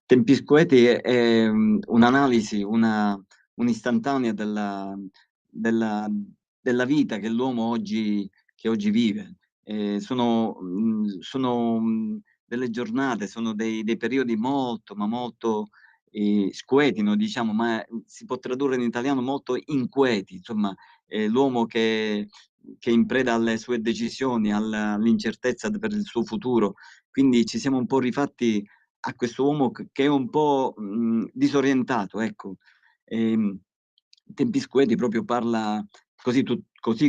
Tempi Squeti è un'analisi, un'istantanea della vita che l'uomo oggi vive. Sono delle giornate, sono dei periodi molto, ma molto squeti, no, diciamo, ma si può tradurre in italiano molto inqueti. Insomma, l'uomo che è in preda alle sue decisioni, all'incertezza per il suo futuro. Quindi ci siamo un po' rifatti a questo uomo che è un po' disorientato, ecco. Tempi Squeti proprio parla così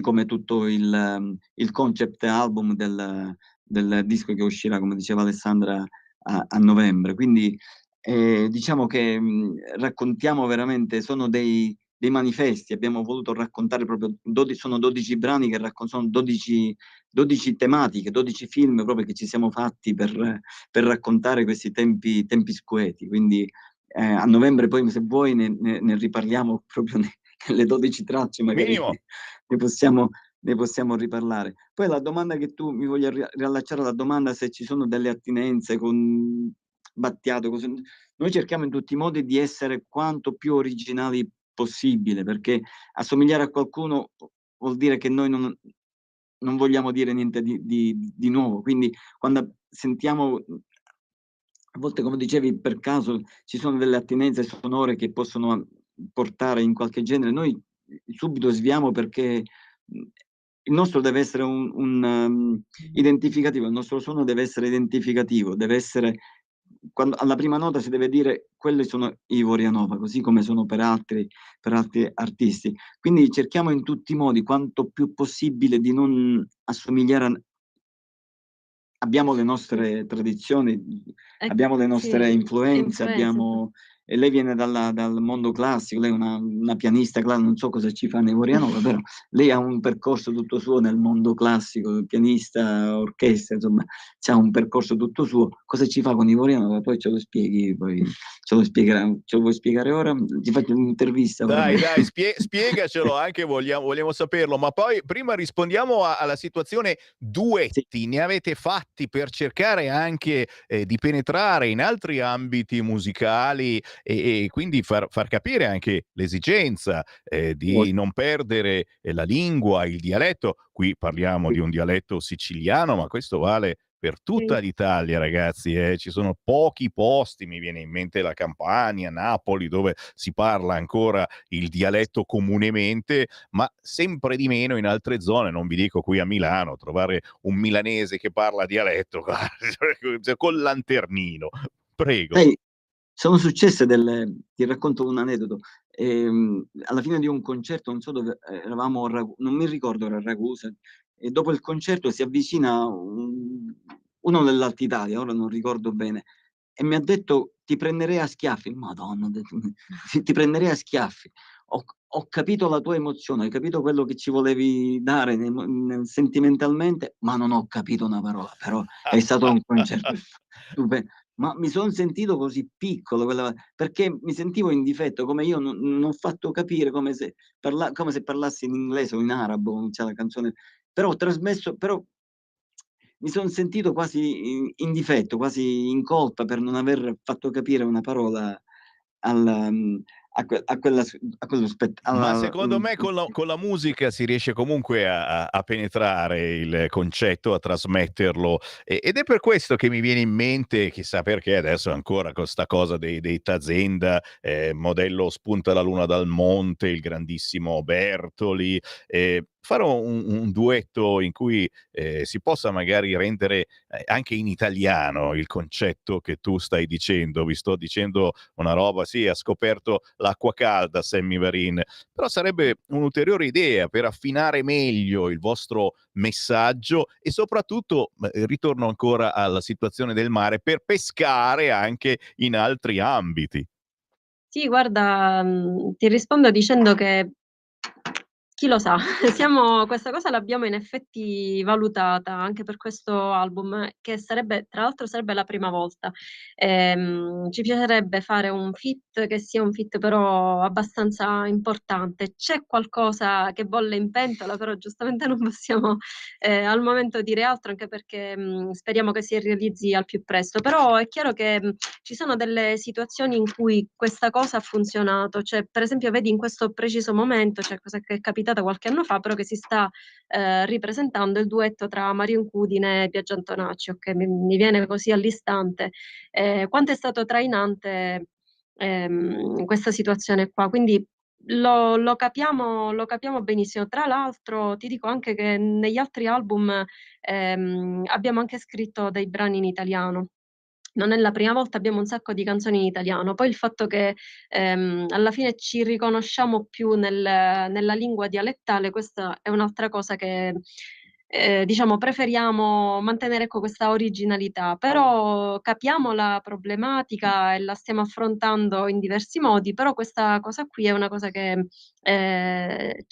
come tutto il concept album del disco che uscirà, come diceva Alessandra, a novembre. Quindi diciamo che raccontiamo veramente, sono dei manifesti. Abbiamo voluto raccontare proprio sono 12 brani che sono 12 tematiche, 12 film proprio che ci siamo fatti per raccontare questi tempi squeti. Quindi a novembre poi, se vuoi, ne riparliamo proprio nelle 12 tracce, magari ne possiamo riparlare. Poi la domanda che tu mi voglia riallacciare alla domanda se ci sono delle attinenze con Battiato, così. Noi cerchiamo in tutti i modi di essere quanto più originali possibile, perché assomigliare a qualcuno vuol dire che noi non vogliamo dire niente di nuovo. Quindi quando sentiamo, a volte, come dicevi, per caso ci sono delle attinenze sonore che possono portare in qualche genere, noi subito sviamo, perché il nostro deve essere un identificativo, il nostro suono deve essere identificativo, deve essere, quando alla prima nota si deve dire quelli sono i Vorianova, così come sono per altri artisti. Quindi cerchiamo in tutti i modi, quanto più possibile, di non assomigliare abbiamo le nostre tradizioni, abbiamo le nostre influenze, e lei viene dal mondo classico, lei è una pianista, non so cosa ci fa nei Vorianova, però lei ha un percorso tutto suo nel mondo classico, pianista, orchestra, insomma, c'ha un percorso tutto suo. Cosa ci fa con i Vorianova? Poi ce lo spieghi, poi ce lo vuoi spiegare ora? Ti faccio un'intervista. Dai, spiegacelo, anche vogliamo saperlo, ma poi prima rispondiamo alla situazione duetti. Sì. Ne avete fatti per cercare anche di penetrare in altri ambiti musicali e quindi far capire anche l'esigenza di non perdere la lingua, il dialetto. Qui parliamo di un dialetto siciliano, ma questo vale per tutta l'Italia, ragazzi, ci sono pochi posti, mi viene in mente la Campania, Napoli, dove si parla ancora il dialetto comunemente, ma sempre di meno in altre zone, non vi dico qui a Milano, trovare un milanese che parla dialetto col lanternino. Prego. Sai, sono successe ti racconto un aneddoto. Alla fine di un concerto, non so dove eravamo, non mi ricordo, era a Ragusa, e dopo il concerto si avvicina uno dell'Alta Italia, ora non ricordo bene, e mi ha detto: ti prenderei a schiaffi. Madonna, ho detto, ti prenderei a schiaffi. Ho capito la tua emozione, hai capito quello che ci volevi dare sentimentalmente, ma non ho capito una parola. Però è stato un concerto stupendo. Ma mi sono sentito così piccolo, perché mi sentivo in difetto, come io non ho fatto capire, come se parlassi in inglese o in arabo, c'è la canzone, però ho trasmesso, però mi sono sentito quasi in difetto, quasi in colpa per non aver fatto capire una parola a quello Ma secondo me con la musica si riesce comunque a penetrare il concetto, a trasmetterlo, ed è per questo che mi viene in mente, chissà perché adesso ancora con sta cosa dei Tazenda, modello Spunta la luna dal monte, il grandissimo Bertoli, fare un duetto in cui si possa magari rendere anche in italiano il concetto che tu stai dicendo. Vi sto dicendo una roba, sì, ha scoperto l'acqua calda Sammy Varin, però sarebbe un'ulteriore idea per affinare meglio il vostro messaggio e soprattutto, ritorno ancora alla situazione del mare, per pescare anche in altri ambiti. Sì, guarda, ti rispondo dicendo che chi lo sa, questa cosa l'abbiamo in effetti valutata anche per questo album, che tra l'altro sarebbe la prima volta. Ci piacerebbe fare un feat che sia un feat però abbastanza importante. C'è qualcosa che bolle in pentola, però giustamente non possiamo al momento dire altro, anche perché speriamo che si realizzi al più presto. Però è chiaro che ci sono delle situazioni in cui questa cosa ha funzionato, cioè per esempio vedi in questo preciso momento, cioè cosa che è capitata qualche anno fa, però che si sta ripresentando il duetto tra Mario Incudine e Biagio Antonacci, ok? Mi viene così all'istante quanto è stato trainante questa situazione qua, quindi lo capiamo benissimo. Tra l'altro ti dico anche che negli altri album abbiamo anche scritto dei brani in italiano. Non è la prima volta, abbiamo un sacco di canzoni in italiano. Poi il fatto che alla fine ci riconosciamo più nella lingua dialettale, questa è un'altra cosa che diciamo preferiamo mantenere, ecco, questa originalità, però capiamo la problematica e la stiamo affrontando in diversi modi, però questa cosa qui è una cosa che eh,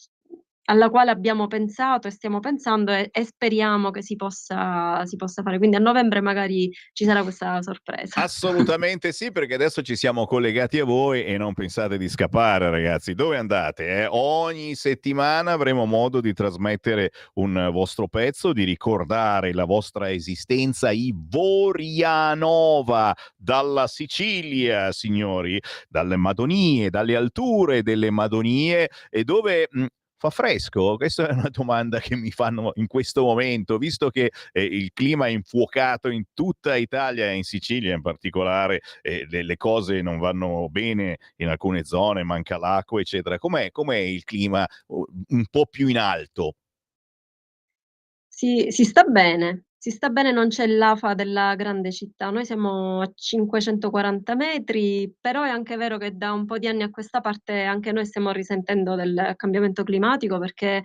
alla quale abbiamo pensato e stiamo pensando e speriamo che si possa fare. Quindi a novembre magari ci sarà questa sorpresa. Assolutamente sì, perché adesso ci siamo collegati a voi e non pensate di scappare, ragazzi. Dove andate? Ogni settimana avremo modo di trasmettere un vostro pezzo, di ricordare la vostra esistenza. Ivorianova, dalla Sicilia, signori, dalle Madonie, dalle alture delle Madonie, e dove fa fresco? Questa è una domanda che mi fanno in questo momento, visto che il clima è infuocato in tutta Italia e in Sicilia in particolare, le cose non vanno bene in alcune zone, manca l'acqua, eccetera. Com'è il clima un po' più in alto? Si sta bene, non c'è l'afa della grande città. Noi siamo a 540 metri, però è anche vero che da un po' di anni a questa parte anche noi stiamo risentendo del cambiamento climatico, perché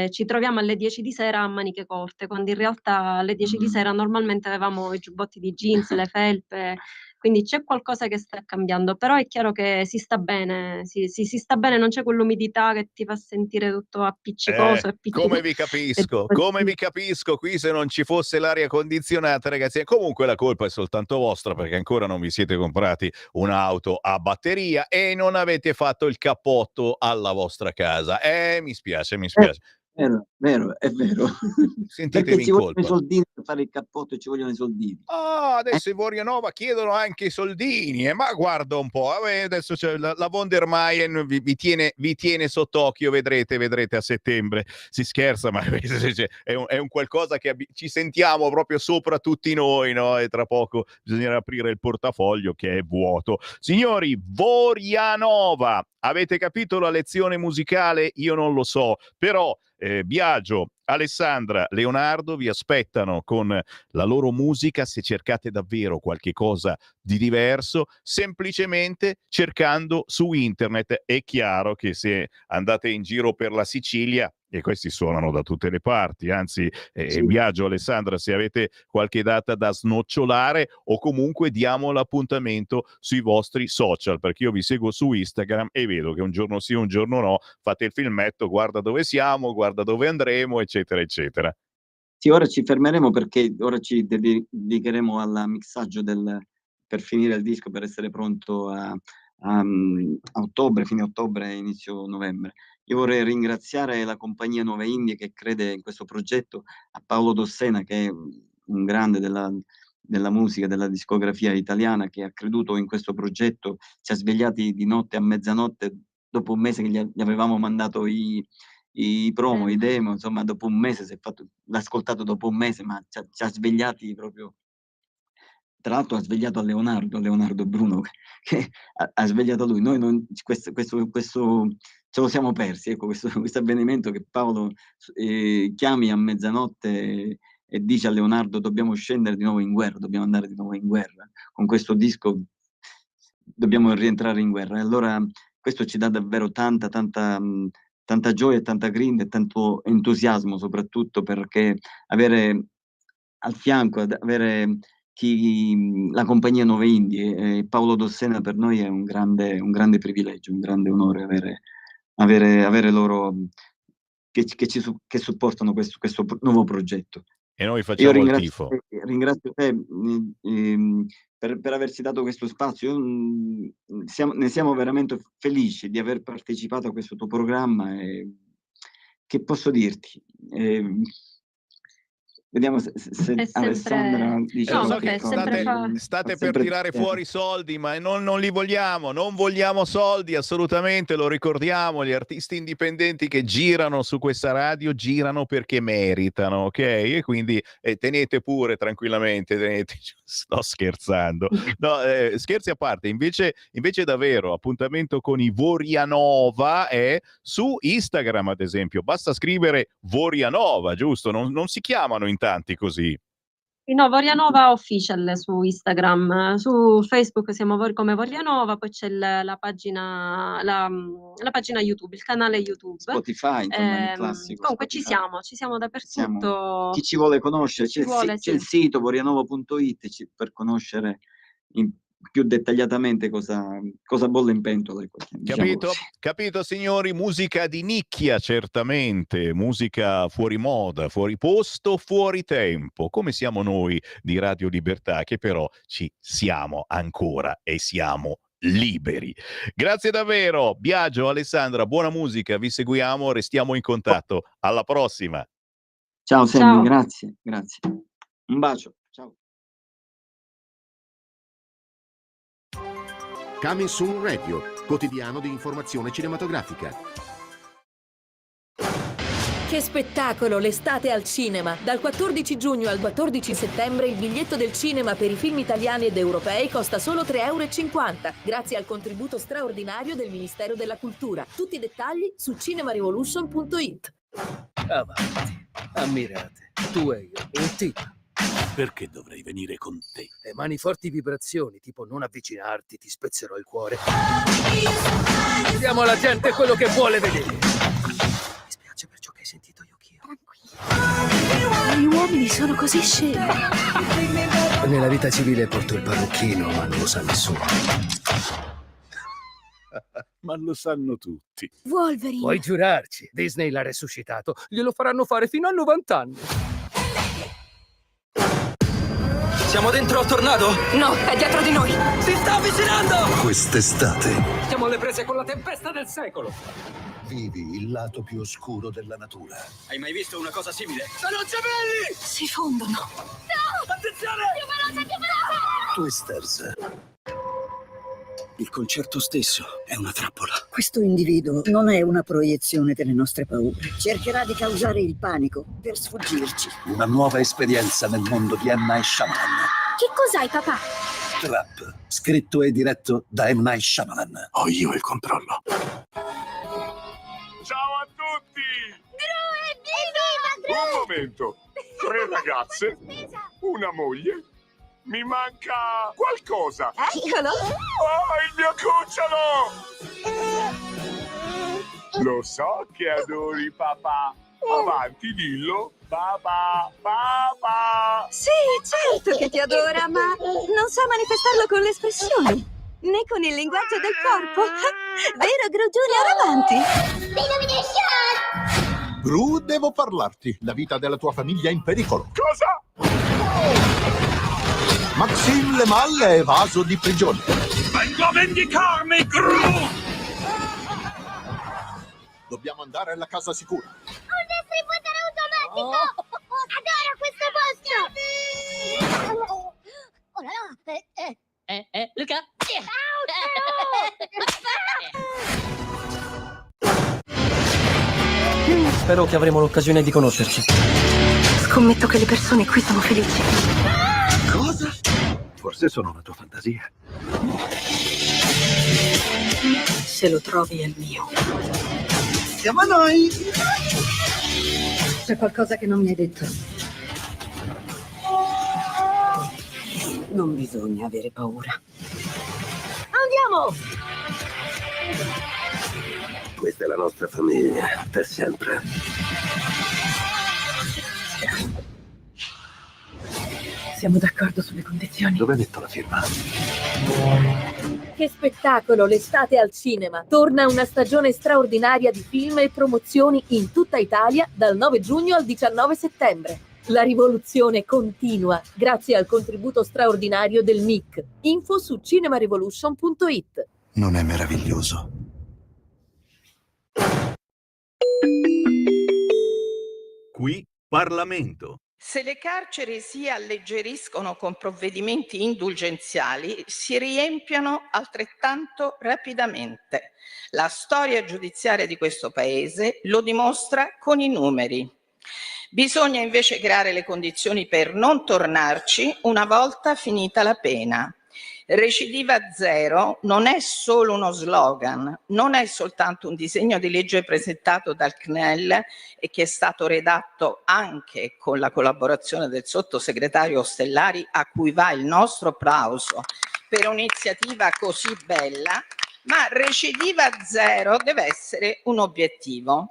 ci troviamo alle 10 di sera a maniche corte, quando in realtà alle 10 di sera normalmente avevamo i giubbotti di jeans, le felpe. Quindi c'è qualcosa che sta cambiando, però è chiaro che si sta bene, si sta bene, non c'è quell'umidità che ti fa sentire tutto appiccicoso e Come vi capisco, qui se non ci fosse l'aria condizionata, ragazzi, comunque la colpa è soltanto vostra, perché ancora non vi siete comprati un'auto a batteria e non avete fatto il cappotto alla vostra casa. Mi spiace. Vero, vero, è vero. Perché Sentitemi ci in vogliono i colpa. soldini per fare il cappotto, ci vogliono i soldini. Ah, adesso i Vorianova chiedono anche i soldini, ma guarda un po', adesso c'è la von der Leyen vi tiene sott'occhio, vedrete a settembre. Si scherza, ma è un qualcosa che ci sentiamo proprio sopra tutti noi, no? E tra poco bisognerà aprire il portafoglio che è vuoto. Signori, Vorianova, avete capito la lezione musicale? Io non lo so, però Biagio, Alessandra, Leonardo vi aspettano con la loro musica se cercate davvero qualche cosa di diverso, semplicemente cercando su internet. È chiaro che se andate in giro per la Sicilia, e questi suonano da tutte le parti, anzi, Sì. Biagio, Alessandra, se avete qualche data da snocciolare, o comunque diamo l'appuntamento sui vostri social, perché io vi seguo su Instagram e vedo che un giorno sì, un giorno no, fate il filmetto, guarda dove siamo, guarda dove andremo, eccetera, eccetera. Sì, ora ci fermeremo perché ora ci dedicheremo al mixaggio per finire il disco, per essere pronto a ottobre, fine ottobre, inizio novembre. Io vorrei ringraziare la compagnia Nuove Indie che crede in questo progetto, a Paolo Dossena, che è un grande della musica, della discografia italiana, che ha creduto in questo progetto, ci ha svegliati di notte a mezzanotte, dopo un mese che gli avevamo mandato i promo, i demo, insomma, dopo un mese l'ha ascoltato dopo un mese, ma ci ha svegliati proprio. Tra l'altro ha svegliato a Leonardo Bruno, che ha svegliato lui. Noi non, questo ce lo siamo persi, ecco, questo avvenimento che Paolo chiami a mezzanotte e dice a Leonardo: dobbiamo scendere di nuovo in guerra, dobbiamo andare di nuovo in guerra. Con questo disco dobbiamo rientrare in guerra. E allora questo ci dà davvero tanta gioia, tanta grinta e tanto entusiasmo, soprattutto perché avere al fianco, avere la compagnia Nuove Indie, Paolo Dossena, per noi è un grande privilegio, un grande onore avere loro che supportano questo nuovo progetto. E noi Io facciamo il tifo. ringrazio te per averci dato questo spazio. Ne siamo veramente felici di aver partecipato a questo tuo programma. Che posso dirti? Vediamo se Alessandra dice lo so qualche che cosa. state per tirare fuori soldi, ma non li vogliamo, non vogliamo soldi assolutamente, lo ricordiamo, gli artisti indipendenti che girano su questa radio girano perché meritano, ok? E quindi tenete pure tranquillamente, sto scherzando. No, scherzi a parte, invece davvero, appuntamento con i Vorianova è su Instagram, ad esempio, basta scrivere Vorianova, giusto? Non si chiamano in tanti così. No, Vorianova Official su Instagram, su Facebook siamo come Vorianova, poi c'è la pagina YouTube, il canale YouTube. Spotify, insomma, il classico. Comunque Spotify. ci siamo dappertutto. Chi ci vuole conoscere, c'è il sito vorianova.it per conoscere più dettagliatamente cosa bolle in pentola. Capito signori, musica di nicchia certamente, musica fuori moda, fuori posto, fuori tempo, come siamo noi di Radio Libertà, che però ci siamo ancora e siamo liberi. Grazie davvero, Biagio, Alessandra, buona musica, vi seguiamo, restiamo in contatto, alla prossima. Ciao Sammy, grazie. Un bacio, ciao. Coming Soon Radio, quotidiano di informazione cinematografica. Che spettacolo, l'estate al cinema! Dal 14 giugno al 14 settembre il biglietto del cinema per i film italiani ed europei costa solo 3,50 €, grazie al contributo straordinario del Ministero della Cultura. Tutti i dettagli su cinemarevolution.it. Avanti, ammirate, tu e io, un tipo. Perché dovrei venire con te? Le mani forti vibrazioni, tipo non avvicinarti, ti spezzerò il cuore. Diamo alla gente quello che vuole vedere. Mi spiace per ciò che hai sentito, Yukio. Tranquillo. Gli uomini sono così scemi. Nella vita civile porto il parrucchino, ma non lo sa nessuno. Ma lo sanno tutti. Wolverine. Puoi giurarci, Disney l'ha resuscitato. Glielo faranno fare fino a 90 anni. Siamo dentro al tornado? No, è dietro di noi. Si sta avvicinando! Quest'estate Siamo alle prese con la tempesta del secolo. Vivi il lato più oscuro della natura. Hai mai visto una cosa simile? Sono gemelli! Si fondono. No! Attenzione! Più veloce! Twisters. Il concerto stesso è una trappola. Questo individuo non è una proiezione delle nostre paure. Cercherà di causare il panico per sfuggirci. Una nuova esperienza nel mondo di M. Night Shyamalan. Che cos'hai, papà? Trap, scritto e diretto da M. Night Shyamalan. Ho io il controllo. Ciao a tutti! Gru, evviva! Un momento. 3 ragazze, una moglie. Mi manca qualcosa. Eccolo! Oh, il mio cucciolo! Lo so che adori papà. Avanti, dillo. Papà, papà. Sì, certo che ti adora, ma non sa manifestarlo con le espressioni, né con il linguaggio del corpo. Vero, Gru Junior, avanti! Gru, devo parlarti. La vita della tua famiglia è in pericolo. Cosa? Maxime Lemal è evaso di prigione. Vengo a vendicarmi, Gru! Dobbiamo andare alla casa sicura. Un distributore automatico! Adoro questo posto! Oh là là! Luca! Spero che avremo l'occasione di conoscerci. Scommetto che le persone qui sono felici. Cosa? Forse sono una tua fantasia. Se lo trovi è mio. Siamo a noi! C'è qualcosa che non mi hai detto. Non bisogna avere paura. Andiamo! Questa è la nostra famiglia, per sempre. Siamo d'accordo sulle condizioni. Dove metto la firma? Che spettacolo, l'estate al cinema! Torna una stagione straordinaria di film e promozioni in tutta Italia dal 9 giugno al 19 settembre. La rivoluzione continua grazie al contributo straordinario del MIC. Info su cinemarevolution.it. Non è meraviglioso? Qui Parlamento. Se le carceri si alleggeriscono con provvedimenti indulgenziali, si riempiono altrettanto rapidamente. La storia giudiziaria di questo Paese lo dimostra con i numeri. Bisogna invece creare le condizioni per non tornarci una volta finita la pena. Recidiva zero non è solo uno slogan, non è soltanto un disegno di legge presentato dal CNEL e che è stato redatto anche con la collaborazione del sottosegretario Ostellari, a cui va il nostro applauso per un'iniziativa così bella, ma recidiva zero deve essere un obiettivo.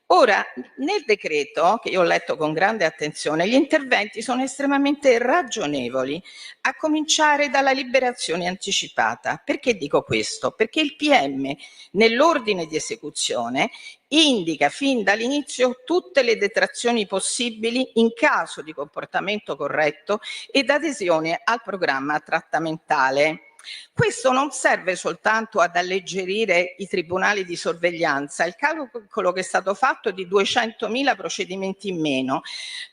Ora, nel decreto, che io ho letto con grande attenzione, gli interventi sono estremamente ragionevoli, a cominciare dalla liberazione anticipata. Perché dico questo? Perché il PM, nell'ordine di esecuzione, indica fin dall'inizio tutte le detrazioni possibili in caso di comportamento corretto ed adesione al programma trattamentale. Questo non serve soltanto ad alleggerire i tribunali di sorveglianza, il calcolo che è stato fatto è di 200.000 procedimenti in meno,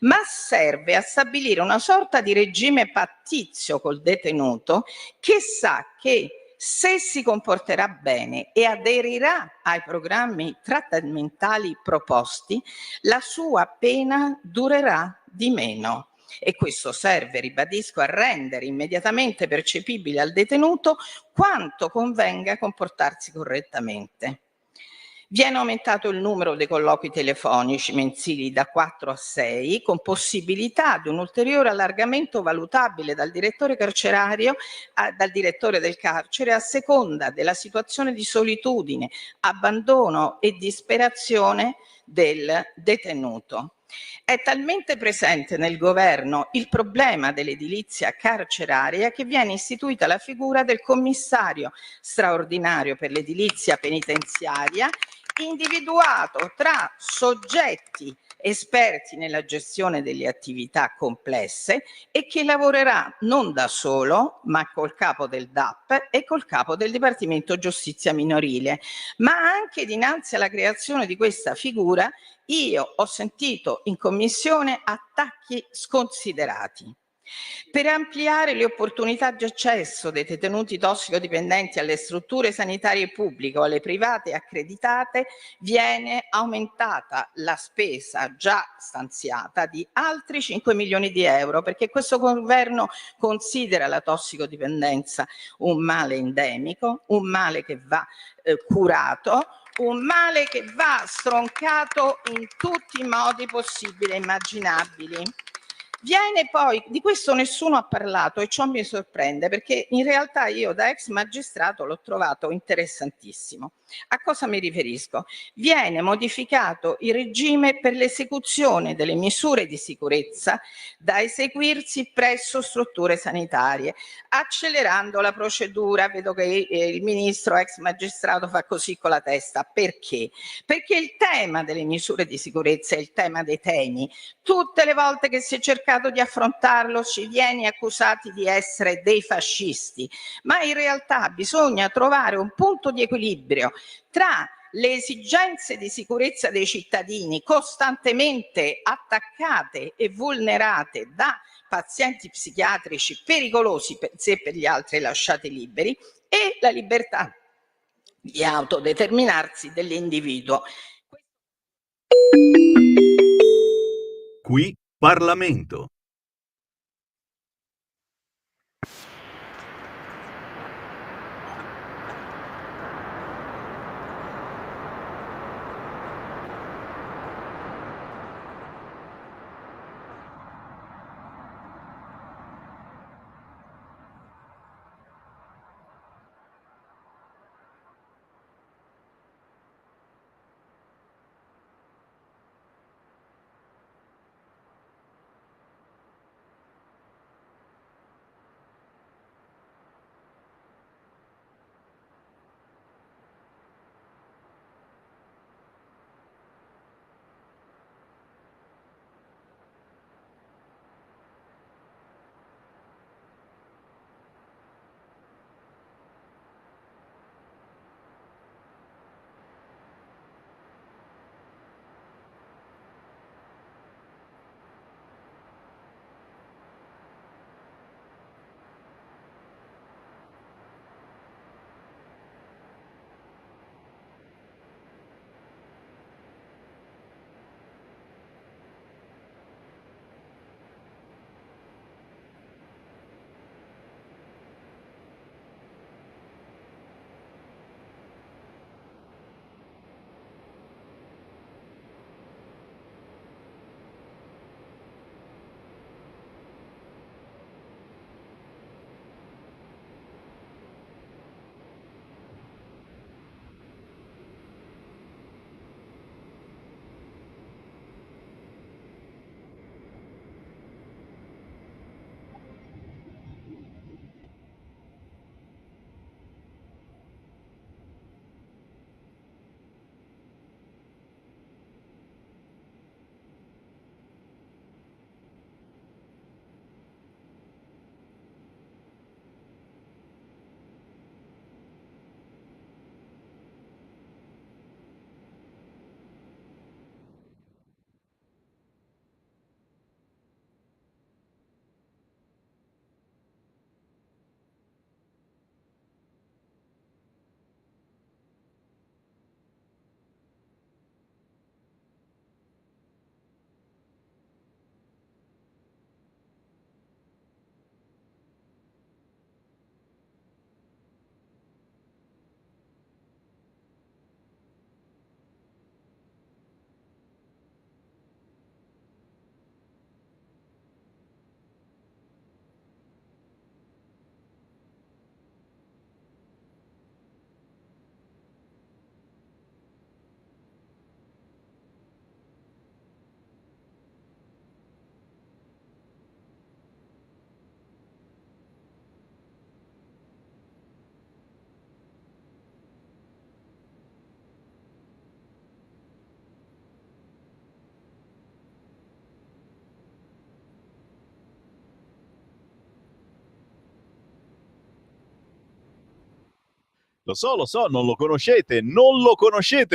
ma serve a stabilire una sorta di regime pattizio col detenuto che sa che se si comporterà bene e aderirà ai programmi trattamentali proposti, la sua pena durerà di meno. E questo serve, ribadisco, a rendere immediatamente percepibile al detenuto quanto convenga comportarsi correttamente. Viene aumentato il numero dei colloqui telefonici mensili da 4 a 6, con possibilità di un ulteriore allargamento valutabile dal direttore carcerario, dal direttore del carcere, a seconda della situazione di solitudine, abbandono e disperazione del detenuto. È talmente presente nel governo il problema dell'edilizia carceraria che viene istituita la figura del commissario straordinario per l'edilizia penitenziaria, individuato tra soggetti esperti nella gestione delle attività complesse e che lavorerà non da solo, ma col capo del DAP e col capo del Dipartimento Giustizia Minorile. Ma anche dinanzi alla creazione di questa figura io ho sentito in commissione attacchi sconsiderati. Per ampliare le opportunità di accesso dei detenuti tossicodipendenti alle strutture sanitarie pubbliche o alle private accreditate viene aumentata la spesa già stanziata di altri 5 milioni di euro, perché questo governo considera la tossicodipendenza un male endemico, un male che va curato, un male che va stroncato in tutti i modi possibili e immaginabili. Viene poi, di questo nessuno ha parlato e ciò mi sorprende, perché in realtà io da ex magistrato l'ho trovato interessantissimo. A cosa mi riferisco? Viene modificato il regime per l'esecuzione delle misure di sicurezza da eseguirsi presso strutture sanitarie, accelerando la procedura. Vedo che il ministro ex magistrato fa così con la testa. Perché? Perché il tema delle misure di sicurezza è il tema dei temi. Tutte le volte che si è cercato di affrontarlo ci viene accusati di essere dei fascisti, ma in realtà bisogna trovare un punto di equilibrio tra le esigenze di sicurezza dei cittadini costantemente attaccate e vulnerate da pazienti psichiatrici pericolosi per sé e per gli altri lasciati liberi e la libertà di autodeterminarsi dell'individuo. Qui Parlamento. Lo so, non lo conoscete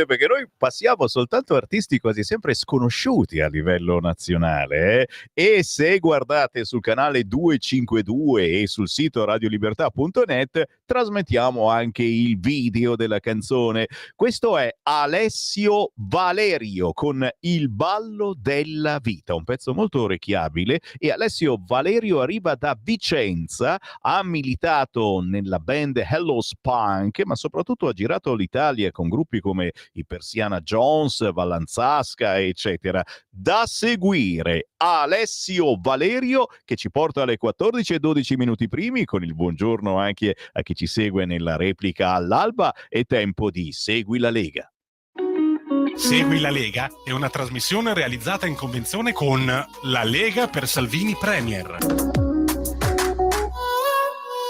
perché noi passiamo soltanto artisti quasi sempre sconosciuti a livello nazionale. E se guardate sul canale 252 e sul sito radiolibertà.net trasmettiamo anche il video della canzone. Questo è Alessio Valerio con Il ballo della vita, un pezzo molto orecchiabile, e Alessio Valerio arriva da Vicenza, ha militato nella band Hello Spunk, ma soprattutto ha girato l'Italia con gruppi come i Persiana Jones, Vallanzasca, eccetera. Da seguire Alessio Valerio, che ci porta alle 14:12 minuti primi, con il buongiorno anche a chi ci segue nella replica all'alba. È tempo di Segui la Lega. Segui la Lega è una trasmissione realizzata in convenzione con La Lega per Salvini Premier.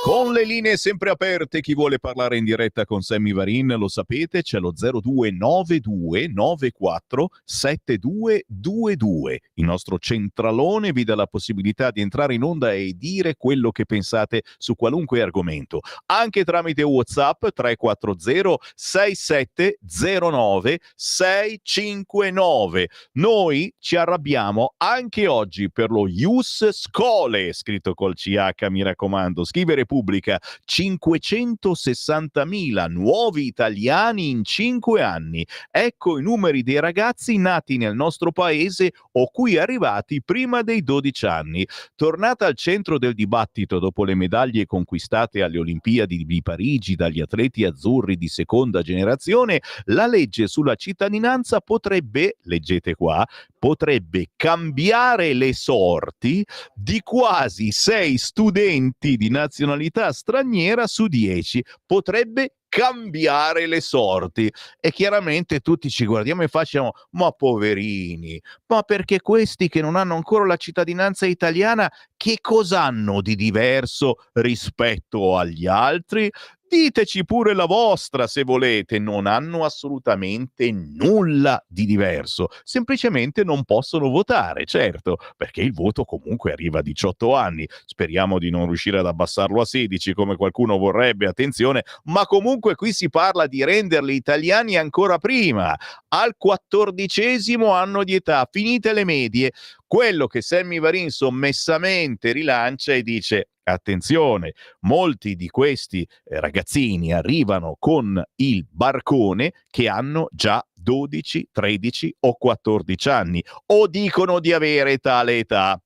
Con le linee sempre aperte, chi vuole parlare in diretta con Sammy Varin, lo sapete, c'è lo 0292 94 7222. Il nostro centralone vi dà la possibilità di entrare in onda e dire quello che pensate su qualunque argomento. Anche tramite WhatsApp 340 6709 659. Noi ci arrabbiamo anche oggi per lo Ius Scholae, scritto col CH, mi raccomando. Scrivere pubblica 560.000 nuovi italiani in 5 anni. Ecco i numeri dei ragazzi nati nel nostro paese o qui arrivati prima dei 12 anni. Tornata al centro del dibattito dopo le medaglie conquistate alle Olimpiadi di Parigi dagli atleti azzurri di seconda generazione, la legge sulla cittadinanza potrebbe, leggete qua, potrebbe cambiare le sorti di quasi 6 studenti di nazionalità straniera su 10. Potrebbe cambiare le sorti. E chiaramente tutti ci guardiamo e facciamo: ma poverini, ma perché questi che non hanno ancora la cittadinanza italiana che cosa hanno di diverso rispetto agli altri? Diteci pure la vostra se volete. Non hanno assolutamente nulla di diverso, semplicemente non possono votare, certo, perché il voto comunque arriva a 18 anni. Speriamo di non riuscire ad abbassarlo a 16 come qualcuno vorrebbe, attenzione, ma comunque qui si parla di renderli italiani ancora prima, al 14° anno di età, finite le medie. Quello che Sammy Varin sommessamente rilancia e dice: attenzione, molti di questi ragazzini arrivano con il barcone che hanno già 12, 13 o 14 anni, o dicono di avere tale età,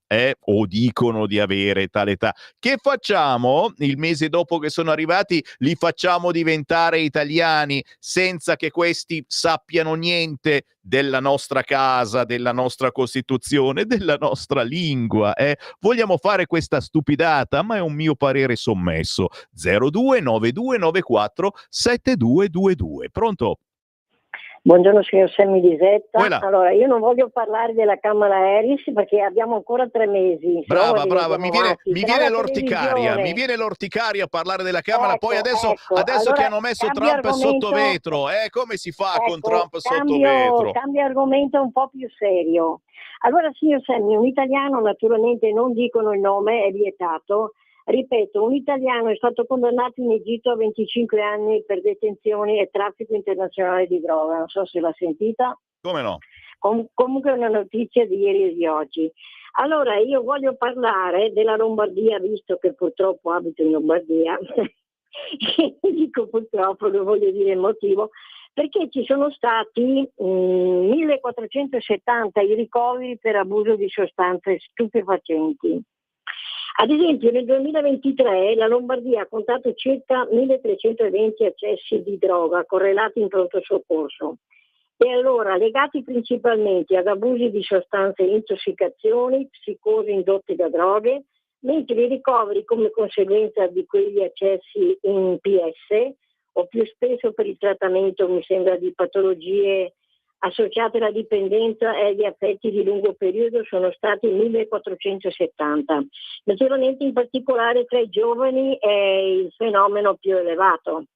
o dicono di avere tale età. Che facciamo? Il mese dopo che sono arrivati li facciamo diventare italiani senza che questi sappiano niente della nostra casa, della nostra Costituzione, della nostra lingua, Vogliamo fare questa stupidata, ma è un mio parere sommesso. 029294 7222. Pronto? Buongiorno signor Sammy Lisetta. Voilà. Allora, io non voglio parlare della Kamala Harris perché abbiamo ancora 3 mesi. Brava, mi viene l'orticaria a parlare della Camera. Poi adesso allora, che hanno messo Trump sotto vetro, come si fa con Trump sotto vetro? Cambio argomento un po' più serio. Allora, signor Sammy, un italiano, naturalmente non dicono il nome, è vietato. Ripeto, un italiano è stato condannato in Egitto a 25 anni per detenzioni e traffico internazionale di droga. Non so se l'ha sentita. Come no? Comunque è una notizia di ieri e di oggi. Allora, io voglio parlare della Lombardia, visto che purtroppo abito in Lombardia. Dico purtroppo, lo voglio dire il motivo, perché ci sono stati 1470 i ricoveri per abuso di sostanze stupefacenti. Ad esempio nel 2023 la Lombardia ha contato circa 1320 accessi di droga correlati in pronto soccorso. E allora legati principalmente ad abusi di sostanze, intossicazioni, psicosi indotte da droghe, mentre i ricoveri come conseguenza di quegli accessi in PS o più spesso per il trattamento, mi sembra, di patologie associate alla dipendenza e agli affetti di lungo periodo sono stati 1470. Naturalmente in particolare tra i giovani è il fenomeno più elevato.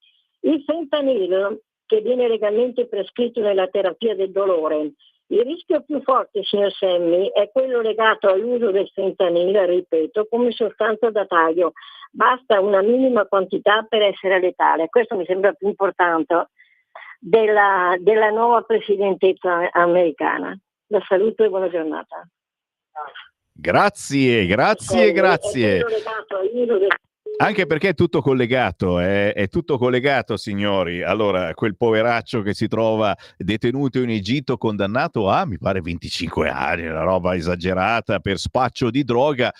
Il fentanyl, che viene legalmente prescritto nella terapia del dolore, Il rischio più forte, signor Semmi, è quello legato all'uso del fentanile, ripeto, come sostanza da taglio. Basta una minima quantità per essere letale. Questo mi sembra più importante della nuova presidentessa americana. La saluto e buona giornata. Grazie. È quello legato all'uso del Anche perché è tutto collegato, è tutto collegato, signori. Allora, quel poveraccio che si trova detenuto in Egitto, condannato a, mi pare, 25 anni, una roba esagerata per spaccio di droga.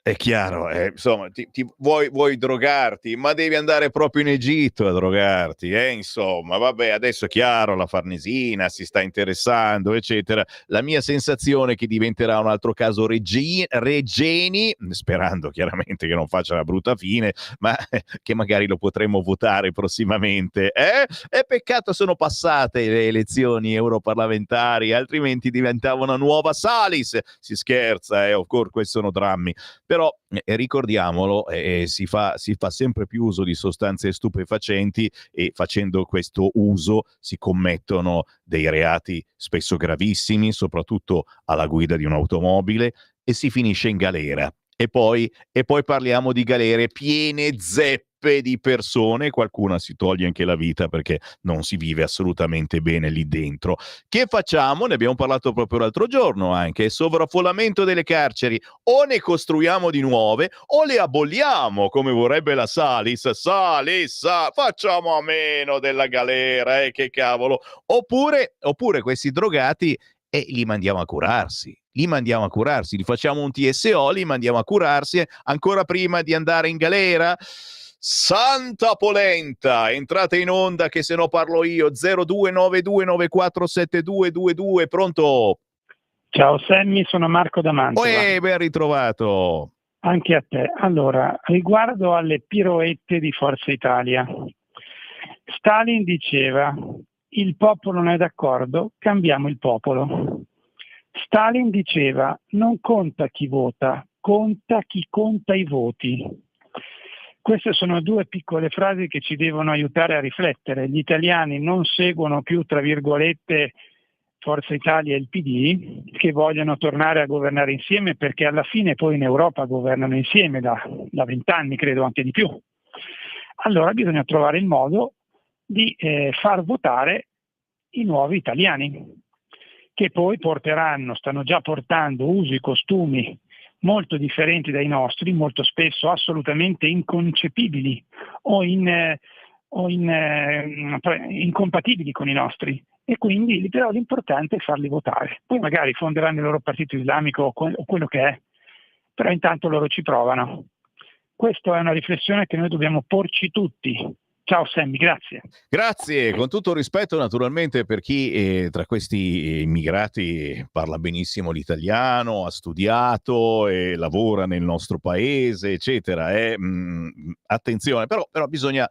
È chiaro, insomma, vuoi drogarti, ma devi andare proprio in Egitto a drogarti, insomma, vabbè, adesso è chiaro, la Farnesina si sta interessando, eccetera. La mia sensazione è che diventerà un altro caso Regeni, sperando chiaramente che non faccia una brutta fine, ma che magari lo potremo votare prossimamente. È peccato sono passate le elezioni europarlamentari, altrimenti diventava una nuova Salis. Si scherza, of course, questi sono drammi. Però ricordiamolo, si fa sempre più uso di sostanze stupefacenti e facendo questo uso si commettono dei reati spesso gravissimi, soprattutto alla guida di un'automobile, e si finisce in galera. E poi parliamo di galere piene zeppe di persone, qualcuna si toglie anche la vita perché non si vive assolutamente bene lì dentro. Che facciamo? Ne abbiamo parlato proprio l'altro giorno anche, sovraffollamento delle carceri, o ne costruiamo di nuove o le abolliamo come vorrebbe la Salis, facciamo a meno della galera, che cavolo, oppure questi drogati li mandiamo a curarsi. Li facciamo un TSO, li mandiamo a curarsi ancora prima di andare in galera. Santa polenta, entrate in onda che se no parlo io. 0292947222. Pronto? Ciao Sammy, sono Marco da Mantova. Ben ritrovato. Anche a te. Allora, riguardo alle piroette di Forza Italia, Stalin diceva: il popolo non è d'accordo, cambiamo il popolo. Stalin diceva: non conta chi vota, conta chi conta i voti. Queste sono due piccole frasi che ci devono aiutare a riflettere. Gli italiani non seguono più, tra virgolette, Forza Italia e il PD, che vogliono tornare a governare insieme, perché alla fine poi in Europa governano insieme da 20 anni, credo anche di più. Allora bisogna trovare il modo di far votare i nuovi italiani, che poi stanno già portando usi, costumi molto differenti dai nostri, molto spesso assolutamente inconcepibili o incompatibili con i nostri, e quindi però l'importante è farli votare. Poi magari fonderanno il loro partito islamico o quello che è, però intanto loro ci provano. Questa è una riflessione che noi dobbiamo porci tutti. Ciao Sammy, grazie. Grazie, con tutto rispetto naturalmente per chi tra questi immigrati parla benissimo l'italiano, ha studiato e lavora nel nostro paese, eccetera. Attenzione, però bisogna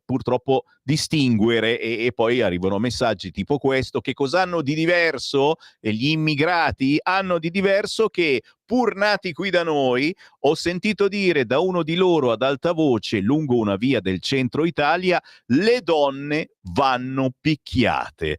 purtroppo distinguere, e poi arrivano messaggi tipo questo: che cosa hanno di diverso? Gli immigrati hanno di diverso che, pur nati qui da noi, ho sentito dire da uno di loro ad alta voce lungo una via del centro Italia: le donne vanno picchiate.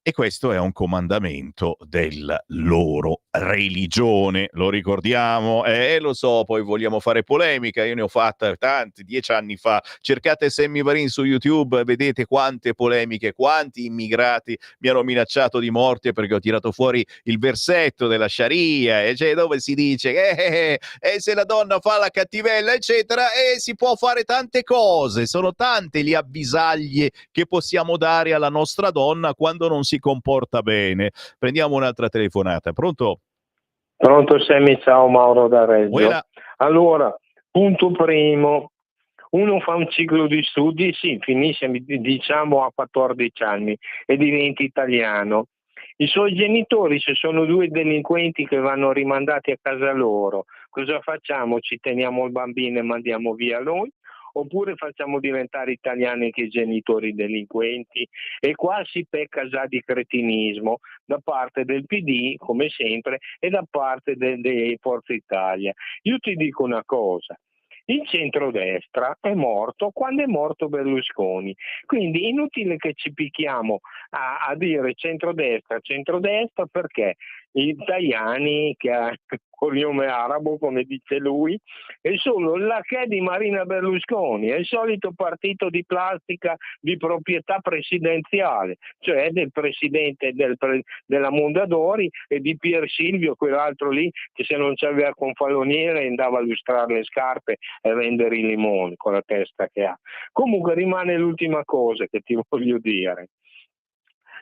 E questo è un comandamento della loro religione, lo ricordiamo? Lo so, poi vogliamo fare polemica, io ne ho fatta tanti, 10 anni fa. Cercate Sammy Varin su YouTube, vedete quante polemiche, quanti immigrati mi hanno minacciato di morte perché ho tirato fuori il versetto della Sharia, cioè dove si dice che se la donna fa la cattivella, eccetera, si può fare tante cose, sono tante le avvisaglie che possiamo dare alla nostra donna quando non si comporta bene. Prendiamo un'altra telefonata. Pronto? Pronto Sammy, ciao, Mauro da Reggio. Buona. Allora, punto primo, uno fa un ciclo di studi, sì, finisce diciamo a 14 anni e diventa italiano. I suoi genitori, se sono due delinquenti che vanno rimandati a casa loro, cosa facciamo? Ci teniamo il bambino e mandiamo via noi? Oppure facciamo diventare italiani anche i genitori delinquenti? E qua si pecca già di cretinismo da parte del PD, come sempre, e da parte di Forza Italia. Io ti dico una cosa: Il centrodestra è morto quando è morto Berlusconi, quindi inutile che ci picchiamo a dire centrodestra, perché il Tajani, che ha cognome arabo come dice lui, è solo la che di Marina Berlusconi, è il solito partito di plastica di proprietà presidenziale, cioè del presidente della Mondadori e di Pier Silvio, quell'altro lì che se non c'aveva il confaloniere andava a lustrare le scarpe e vendere i limoni con la testa che ha. Comunque rimane l'ultima cosa che ti voglio dire.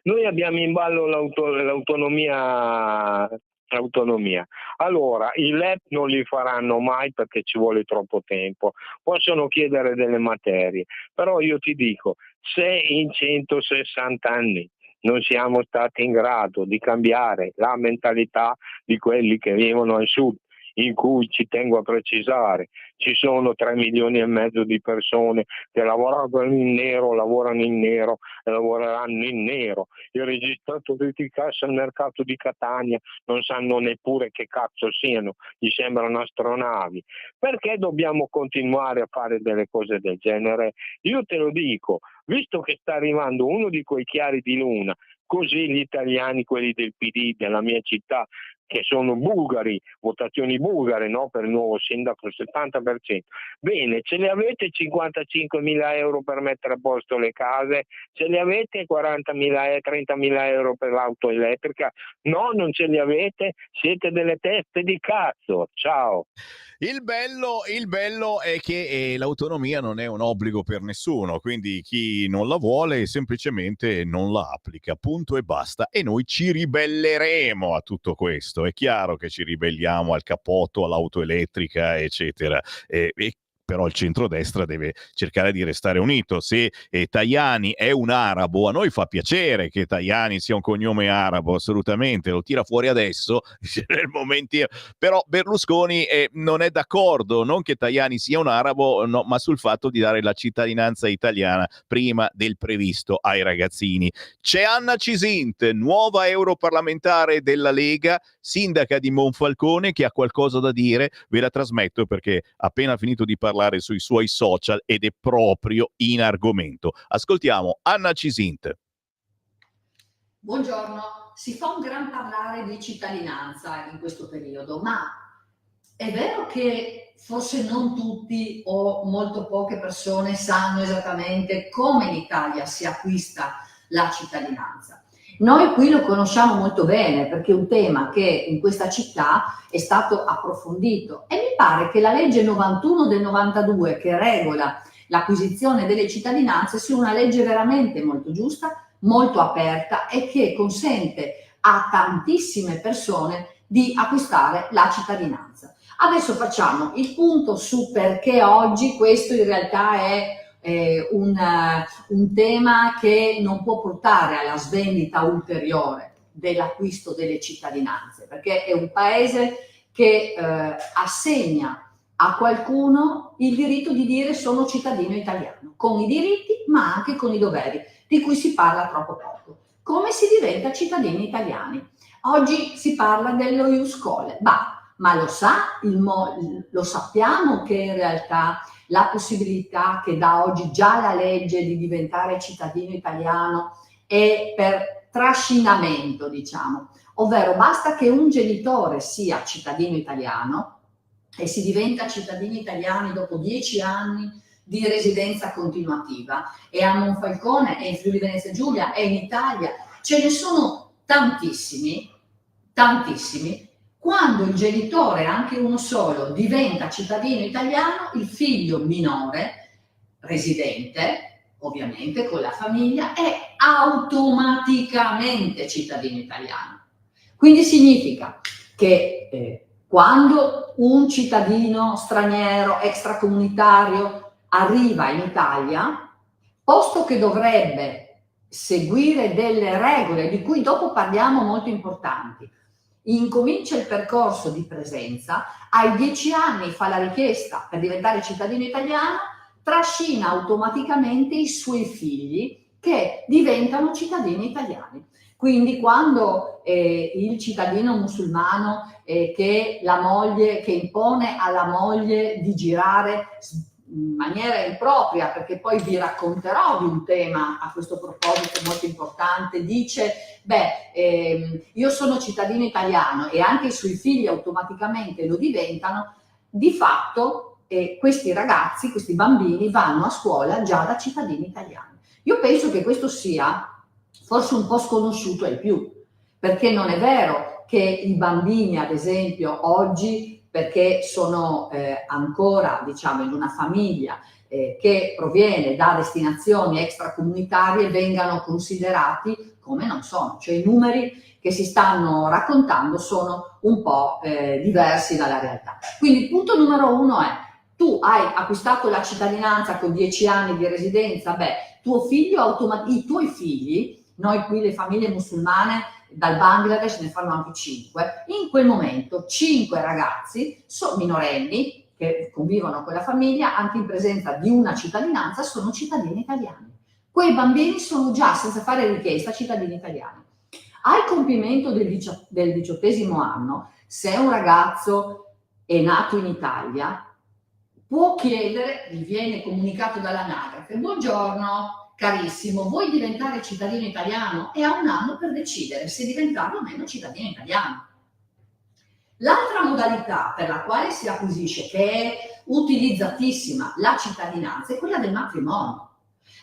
Noi abbiamo in ballo l'autonomia. Allora, i LEP non li faranno mai perché ci vuole troppo tempo. Possono chiedere delle materie, però io ti dico, se in 160 anni non siamo stati in grado di cambiare la mentalità di quelli che vivono al sud, in cui, ci tengo a precisare, ci sono 3 milioni e mezzo di persone che lavorano in nero e lavoreranno in nero. I registratori di cassa al mercato di Catania non sanno neppure che cazzo siano, gli sembrano astronavi. Perché dobbiamo continuare a fare delle cose del genere? Io te lo dico, visto che sta arrivando uno di quei chiari di luna, così gli italiani, quelli del PD della mia città, che sono bulgari, votazioni bulgare, no? Per il nuovo sindaco, il 70%. Bene, ce le avete 55.000 euro per mettere a posto le case? Ce le avete 30.000 euro per l'auto elettrica? No, non ce li avete? Siete delle teste di cazzo. Ciao. Il bello è che l'autonomia non è un obbligo per nessuno, quindi chi non la vuole semplicemente non la applica, punto e basta. E noi ci ribelleremo a tutto questo. È chiaro che ci ribelliamo al cappotto, all'auto elettrica, eccetera. Però il centrodestra deve cercare di restare unito. Se Tajani è un arabo, a noi fa piacere che Tajani sia un cognome arabo, assolutamente, lo tira fuori adesso, nel momentino. Però Berlusconi non è d'accordo, non che Tajani sia un arabo, no, ma sul fatto di dare la cittadinanza italiana prima del previsto ai ragazzini. C'è Anna Cisint, nuova europarlamentare della Lega, sindaca di Monfalcone, che ha qualcosa da dire. Ve la trasmetto perché ha appena finito di parlare sui suoi social ed è proprio in argomento. Ascoltiamo Anna Cisint. Buongiorno, si fa un gran parlare di cittadinanza in questo periodo, ma è vero che forse non tutti o molto poche persone sanno esattamente come in Italia si acquista la cittadinanza. Noi qui lo conosciamo molto bene perché è un tema che in questa città è stato approfondito e mi pare che la legge 91 del 92 che regola l'acquisizione delle cittadinanze sia una legge veramente molto giusta, molto aperta e che consente a tantissime persone di acquistare la cittadinanza. Adesso facciamo il punto su perché oggi questo in realtà è un tema che non può portare alla svendita ulteriore dell'acquisto delle cittadinanze, perché è un paese che assegna a qualcuno il diritto di dire sono cittadino italiano, con i diritti ma anche con i doveri, di cui si parla troppo poco. Come si diventa cittadini italiani? Oggi si parla dello ius scholae, ma lo sappiamo che in realtà la possibilità che dà oggi già la legge di diventare cittadino italiano è per trascinamento, diciamo, ovvero basta che un genitore sia cittadino italiano e si diventa cittadini italiani dopo 10 anni di residenza continuativa, e a Monfalcone e in Friuli Venezia Giulia e in Italia ce ne sono tantissimi. Quando il genitore, anche uno solo, diventa cittadino italiano, il figlio minore, residente, ovviamente con la famiglia, è automaticamente cittadino italiano. Quindi significa che quando un cittadino straniero, extracomunitario, arriva in Italia, posto che dovrebbe seguire delle regole, di cui dopo parliamo, molto importanti, incomincia il percorso di presenza, ai 10 anni fa la richiesta per diventare cittadino italiano, trascina automaticamente i suoi figli che diventano diventano cittadini italiani. Quindi quando il cittadino musulmano che la moglie, che impone alla moglie di girare in maniera impropria, perché poi vi racconterò di un tema a questo proposito molto importante, dice io sono cittadino italiano e anche i suoi figli automaticamente lo diventano, di fatto questi ragazzi, questi bambini vanno a scuola già da cittadini italiani. Io penso che questo sia forse un po' sconosciuto ai più, perché non è vero che i bambini, ad esempio, oggi, perché sono ancora, diciamo, in una famiglia che proviene da destinazioni extracomunitarie, vengano considerati come non sono. Cioè i numeri che si stanno raccontando sono un po' diversi dalla realtà. Quindi il punto numero 1 è: tu hai acquistato la cittadinanza con 10 anni di residenza, tuo figlio i tuoi figli, noi qui le famiglie musulmane dal Bangladesh ne fanno anche 5, in quel momento 5 ragazzi minorenni che convivono con la famiglia, anche in presenza di una cittadinanza, sono cittadini italiani. Quei bambini sono già, senza fare richiesta, cittadini italiani. Al compimento del 18° anno, se un ragazzo è nato in Italia, può chiedere, gli viene comunicato dall'anagrafe: buongiorno carissimo, vuoi diventare cittadino italiano? E ha un anno per decidere se diventarlo o meno cittadino italiano. L'altra modalità per la quale si acquisisce, che è utilizzatissima, la cittadinanza, è quella del matrimonio.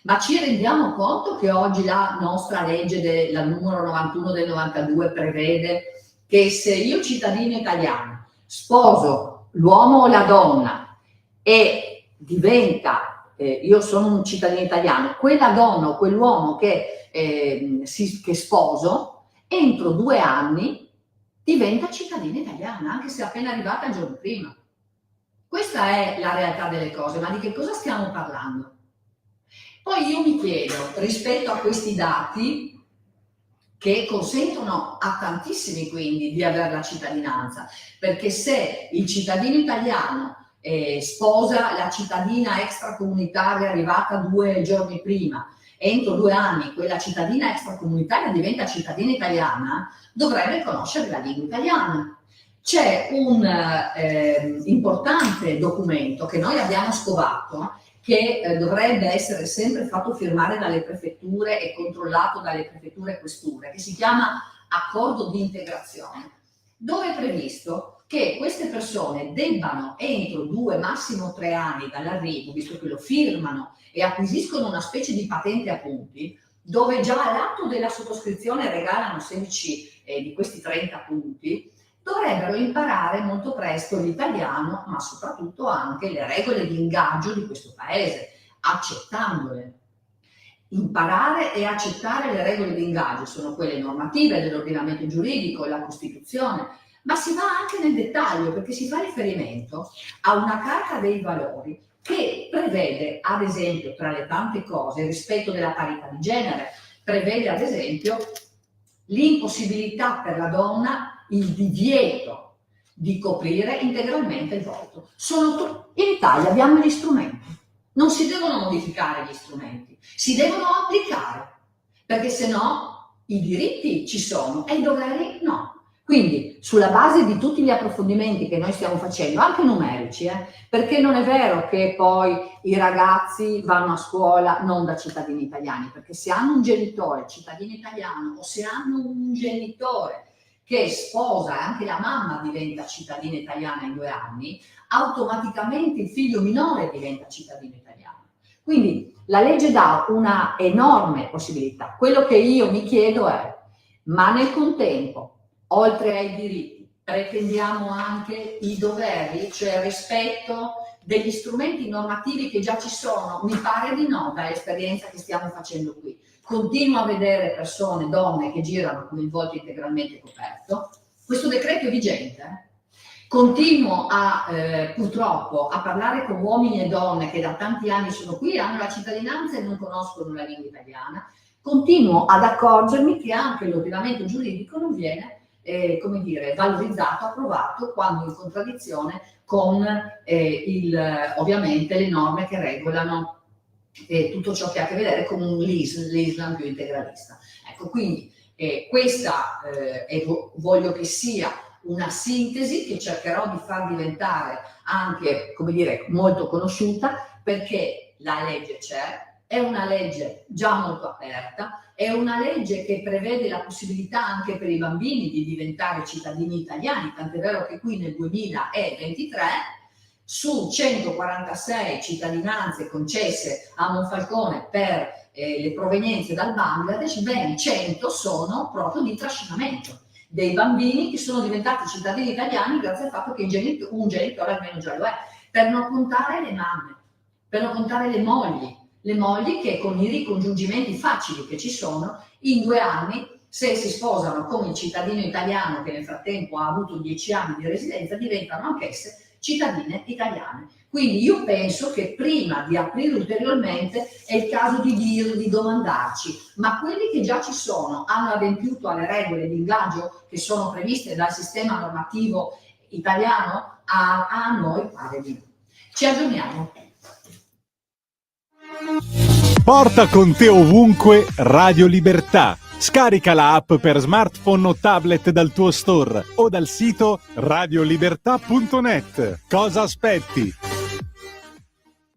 Ma ci rendiamo conto che oggi la nostra legge, la numero 91 del 92, prevede che se io, cittadino italiano, sposo l'uomo o la donna e diventa io sono un cittadino italiano, quella donna o quell'uomo che sposo, entro 2 anni diventa cittadina italiana, anche se è appena arrivata il giorno prima. Questa è la realtà delle cose, ma di che cosa stiamo parlando? Poi io mi chiedo, rispetto a questi dati, che consentono a tantissimi quindi di avere la cittadinanza, perché se il cittadino italiano sposa la cittadina extracomunitaria arrivata 2 giorni prima, entro 2 anni quella cittadina extracomunitaria diventa cittadina italiana, dovrebbe conoscere la lingua italiana. C'è un importante documento che noi abbiamo scovato, che dovrebbe essere sempre fatto firmare dalle prefetture e controllato dalle prefetture e questure, che si chiama Accordo di integrazione, dove è previsto che queste persone debbano, entro 2, massimo 3 anni dall'arrivo, visto che lo firmano e acquisiscono una specie di patente a punti, dove già all'atto della sottoscrizione regalano 16 di questi 30 punti, dovrebbero imparare molto presto l'italiano, ma soprattutto anche le regole di ingaggio di questo paese, accettandole. Imparare e accettare le regole di ingaggio sono quelle normative dell'ordinamento giuridico, la Costituzione, ma si va anche nel dettaglio, perché si fa riferimento a una carta dei valori che prevede, ad esempio, tra le tante cose, il rispetto della parità di genere, prevede ad esempio l'impossibilità per la donna, il divieto di coprire integralmente il volto. In Italia abbiamo gli strumenti, non si devono modificare gli strumenti, si devono applicare, perché se no i diritti ci sono e i doveri no. Quindi, sulla base di tutti gli approfondimenti che noi stiamo facendo, anche numerici, perché non è vero che poi i ragazzi vanno a scuola non da cittadini italiani, perché se hanno un genitore cittadino italiano o se hanno un genitore che sposa e anche la mamma diventa cittadina italiana in 2 anni, automaticamente il figlio minore diventa cittadino italiano. Quindi la legge dà una enorme possibilità. Quello che io mi chiedo è, ma nel contempo, oltre ai diritti, pretendiamo anche i doveri, cioè il rispetto degli strumenti normativi che già ci sono? Mi pare di no, dall'esperienza che stiamo facendo qui. Continuo a vedere persone, donne, che girano con il volto integralmente coperto. Questo decreto è vigente. Continuo purtroppo a parlare con uomini e donne che da tanti anni sono qui, hanno la cittadinanza e non conoscono la lingua italiana. Continuo ad accorgermi che anche l'ordinamento giuridico non viene valorizzato, approvato, quando in contraddizione con ovviamente le norme che regolano e tutto ciò che ha a che vedere con l'Islam più integralista. Ecco, quindi voglio che sia una sintesi che cercherò di far diventare anche, come dire, molto conosciuta, perché la legge c'è, è una legge già molto aperta, è una legge che prevede la possibilità anche per i bambini di diventare cittadini italiani, tant'è vero che qui nel 2023 su 146 cittadinanze concesse a Monfalcone per le provenienze dal Bangladesh, ben 100 sono proprio di trascinamento dei bambini che sono diventati cittadini italiani grazie al fatto che un genitore almeno già lo è, per non contare le mamme, per non contare le mogli che con i ricongiungimenti facili che ci sono, in 2 anni, se si sposano con il cittadino italiano che nel frattempo ha avuto 10 anni di residenza, diventano anch'esse cittadine italiane. Quindi io penso che prima di aprire ulteriormente è il caso di domandarci, ma quelli che già ci sono hanno adempiuto alle regole di ingaggio che sono previste dal sistema normativo italiano? A noi pare di no. Ci aggiorniamo. Porta con te ovunque Radio Libertà. Scarica la app per smartphone o tablet dal tuo store o dal sito radiolibertà.net. Cosa aspetti?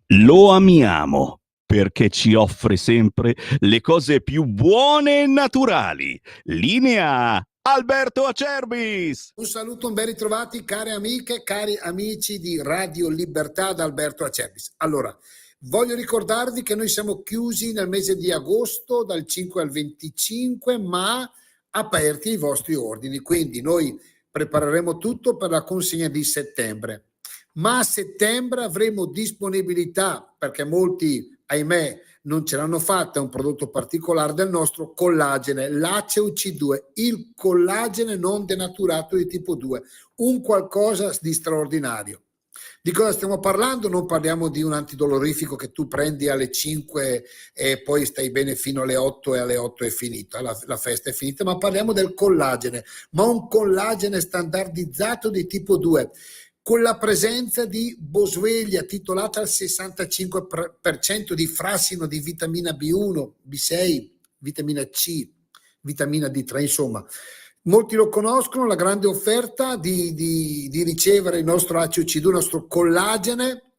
Lo amiamo perché ci offre sempre le cose più buone e naturali. Linea Alberto Acerbis. Un saluto, un ben ritrovati cari amiche, cari amici di Radio Libertà da Alberto Acerbis. Allora, voglio ricordarvi che noi siamo chiusi nel mese di agosto dal 5 al 25, ma aperti i vostri ordini, quindi noi prepareremo tutto per la consegna di settembre. Ma a settembre avremo disponibilità, perché molti, ahimè, non ce l'hanno fatta, è un prodotto particolare del nostro collagene, l'ACEUC2, il collagene non denaturato di tipo 2, un qualcosa di straordinario. Di cosa stiamo parlando? Non parliamo di un antidolorifico che tu prendi alle 5 e poi stai bene fino alle 8 e alle 8 è finita, la festa è finita, ma parliamo del collagene, ma un collagene standardizzato di tipo 2, con la presenza di boswellia titolata al 65% di frassino di vitamina B1, B6, vitamina C, vitamina D3, insomma. Molti lo conoscono, la grande offerta di ricevere il nostro ACOC2, il nostro collagene,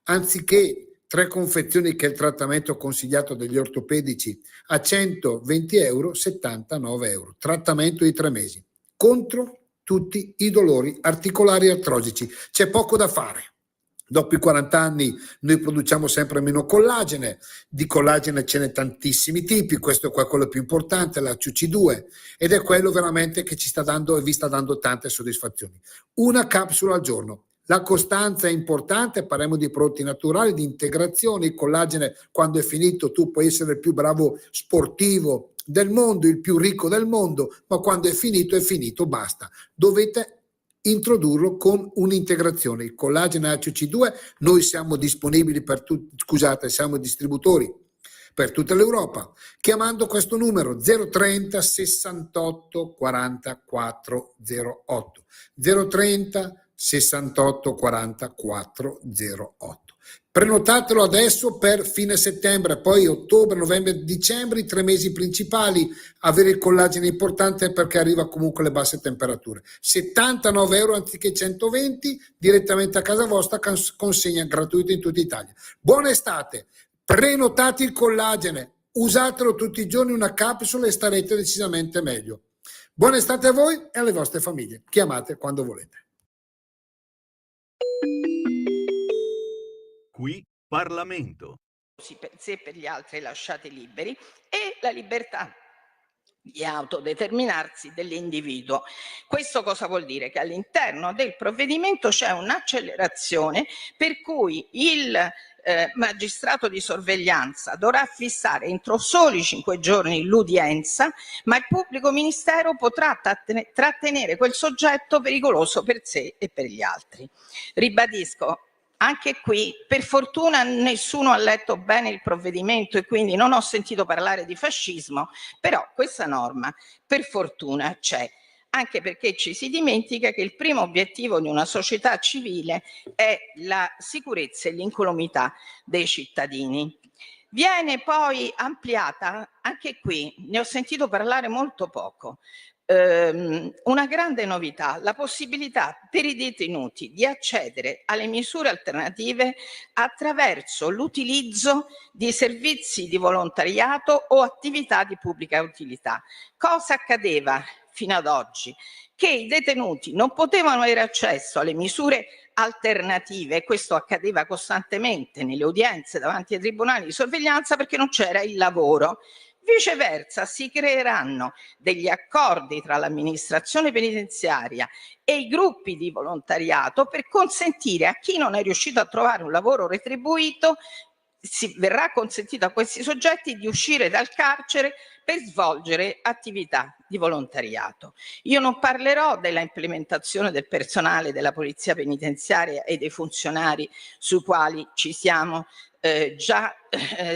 anziché 3 confezioni che è il trattamento consigliato dagli ortopedici a 120 euro, 79 euro. Trattamento di 3 mesi contro tutti i dolori articolari e artrosici. C'è poco da fare. Dopo i 40 anni noi produciamo sempre meno collagene, di collagene ce n'è tantissimi tipi, questo è quello più importante, la CUC2, ed è quello veramente che ci sta dando e vi sta dando tante soddisfazioni. Una capsula al giorno. La costanza è importante, parliamo di prodotti naturali, di integrazione, il collagene quando è finito tu puoi essere il più bravo sportivo del mondo, il più ricco del mondo, ma quando è finito, basta. Dovete introdurlo con un'integrazione. Il collagene ACOC2, noi siamo disponibili siamo distributori per tutta l'Europa, chiamando questo numero 030 68 44 08 030 68 44 08. Prenotatelo adesso per fine settembre, poi ottobre, novembre, dicembre, i 3 mesi principali. Avere il collagene è importante perché arriva comunque alle basse temperature. 79 euro anziché 120, direttamente a casa vostra, consegna gratuita in tutta Italia. Buona estate, prenotate il collagene, usatelo tutti i giorni una capsula e starete decisamente meglio. Buona estate a voi e alle vostre famiglie. Chiamate quando volete. Qui Parlamento. Per sé e per gli altri lasciati liberi, e la libertà di autodeterminarsi dell'individuo. Questo cosa vuol dire? Che all'interno del provvedimento c'è un'accelerazione per cui il magistrato di sorveglianza dovrà fissare entro soli 5 giorni l'udienza, ma il pubblico ministero potrà trattenere quel soggetto pericoloso per sé e per gli altri. Ribadisco, anche qui, per fortuna nessuno ha letto bene il provvedimento e quindi non ho sentito parlare di fascismo, però questa norma per fortuna c'è, anche perché ci si dimentica che il primo obiettivo di una società civile è la sicurezza e l'incolumità dei cittadini. Viene poi ampliata, anche qui ne ho sentito parlare molto poco, una grande novità, la possibilità per i detenuti di accedere alle misure alternative attraverso l'utilizzo di servizi di volontariato o attività di pubblica utilità. Cosa accadeva fino ad oggi? Che i detenuti non potevano avere accesso alle misure alternative, questo accadeva costantemente nelle udienze davanti ai tribunali di sorveglianza perché non c'era il lavoro. Viceversa, si creeranno degli accordi tra l'amministrazione penitenziaria e i gruppi di volontariato per consentire a chi non è riuscito a trovare un lavoro retribuito, verrà consentito a questi soggetti di uscire dal carcere per svolgere attività di volontariato. Io non parlerò della implementazione del personale della polizia penitenziaria e dei funzionari sui quali ci siamo già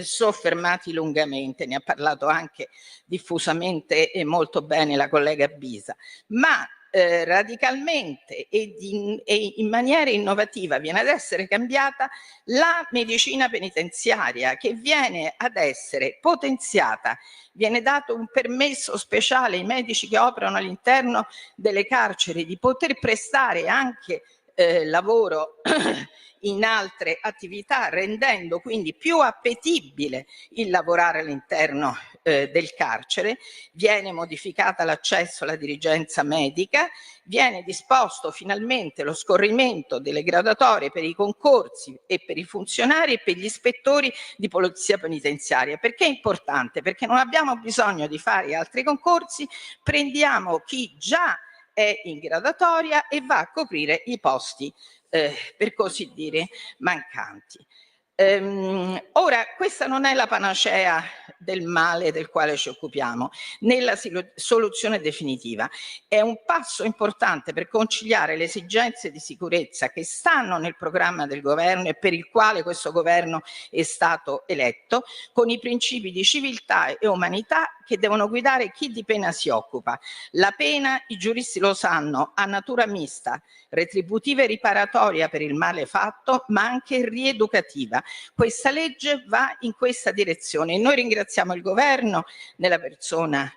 soffermati lungamente, ne ha parlato anche diffusamente e molto bene la collega Bisa, ma radicalmente e in maniera innovativa viene ad essere cambiata la medicina penitenziaria, che viene ad essere potenziata, viene dato un permesso speciale ai medici che operano all'interno delle carceri di poter prestare anche lavoro in altre attività, rendendo quindi più appetibile il lavorare all'interno del carcere. Viene modificata l'accesso alla dirigenza medica, viene disposto finalmente lo scorrimento delle graduatorie per i concorsi e per i funzionari e per gli ispettori di polizia penitenziaria. Perché è importante? Perché non abbiamo bisogno di fare altri concorsi, prendiamo chi già è in graduatoria e va a coprire i posti per così dire mancanti. Ora, questa non è la panacea del male del quale ci occupiamo, né la soluzione definitiva. È un passo importante per conciliare le esigenze di sicurezza che stanno nel programma del governo e per il quale questo governo è stato eletto, con i principi di civiltà e umanità che devono guidare chi di pena si occupa. La pena, i giuristi lo sanno, ha natura mista, retributiva e riparatoria per il male fatto, ma anche rieducativa. Questa legge va in questa direzione e noi ringraziamo il governo nella persona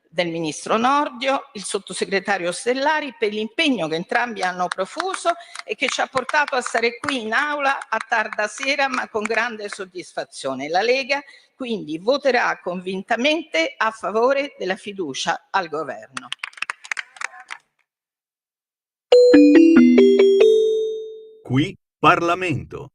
del ministro Nordio, il sottosegretario Ostellari, per l'impegno che entrambi hanno profuso e che ci ha portato a stare qui in aula a tarda sera, ma con grande soddisfazione. La Lega quindi voterà convintamente a favore della fiducia al governo. Qui Parlamento.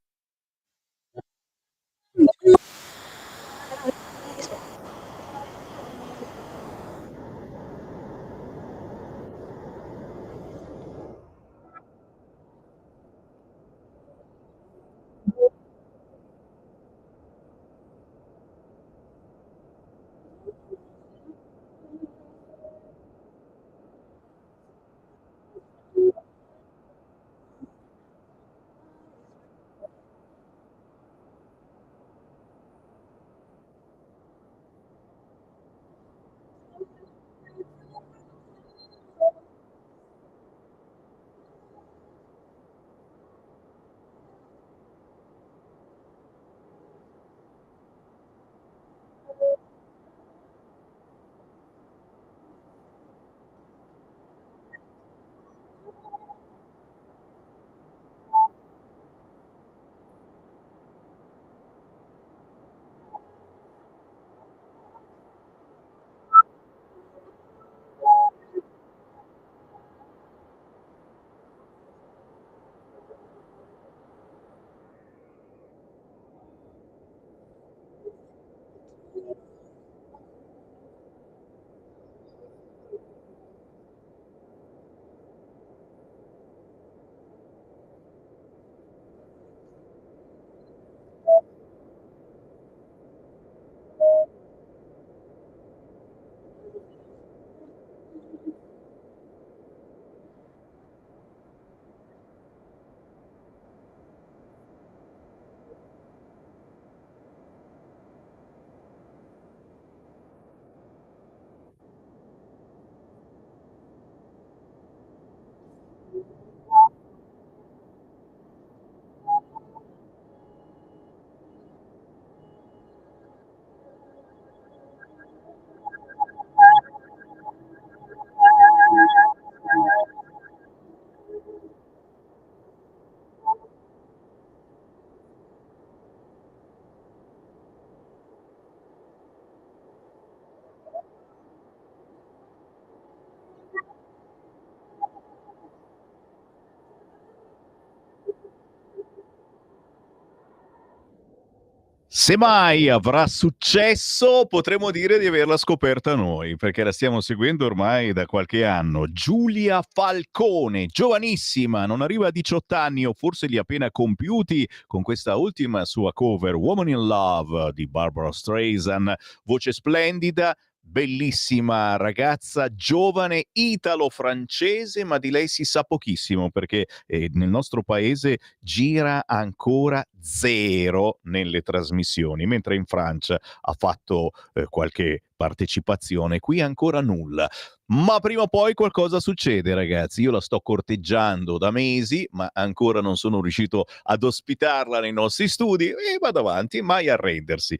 Se mai avrà successo, potremmo dire di averla scoperta noi, perché la stiamo seguendo ormai da qualche anno. Giulia Falcone, giovanissima, non arriva a 18 anni o forse li ha appena compiuti, con questa ultima sua cover, Woman in Love di Barbara Streisand, voce splendida. Bellissima ragazza, giovane, italo-francese, ma di lei si sa pochissimo perché nel nostro paese gira ancora zero nelle trasmissioni, mentre in Francia ha fatto qualche partecipazione, qui ancora nulla. Ma prima o poi qualcosa succede, ragazzi. Io la sto corteggiando da mesi, ma ancora non sono riuscito ad ospitarla nei nostri studi e vado avanti, mai arrendersi.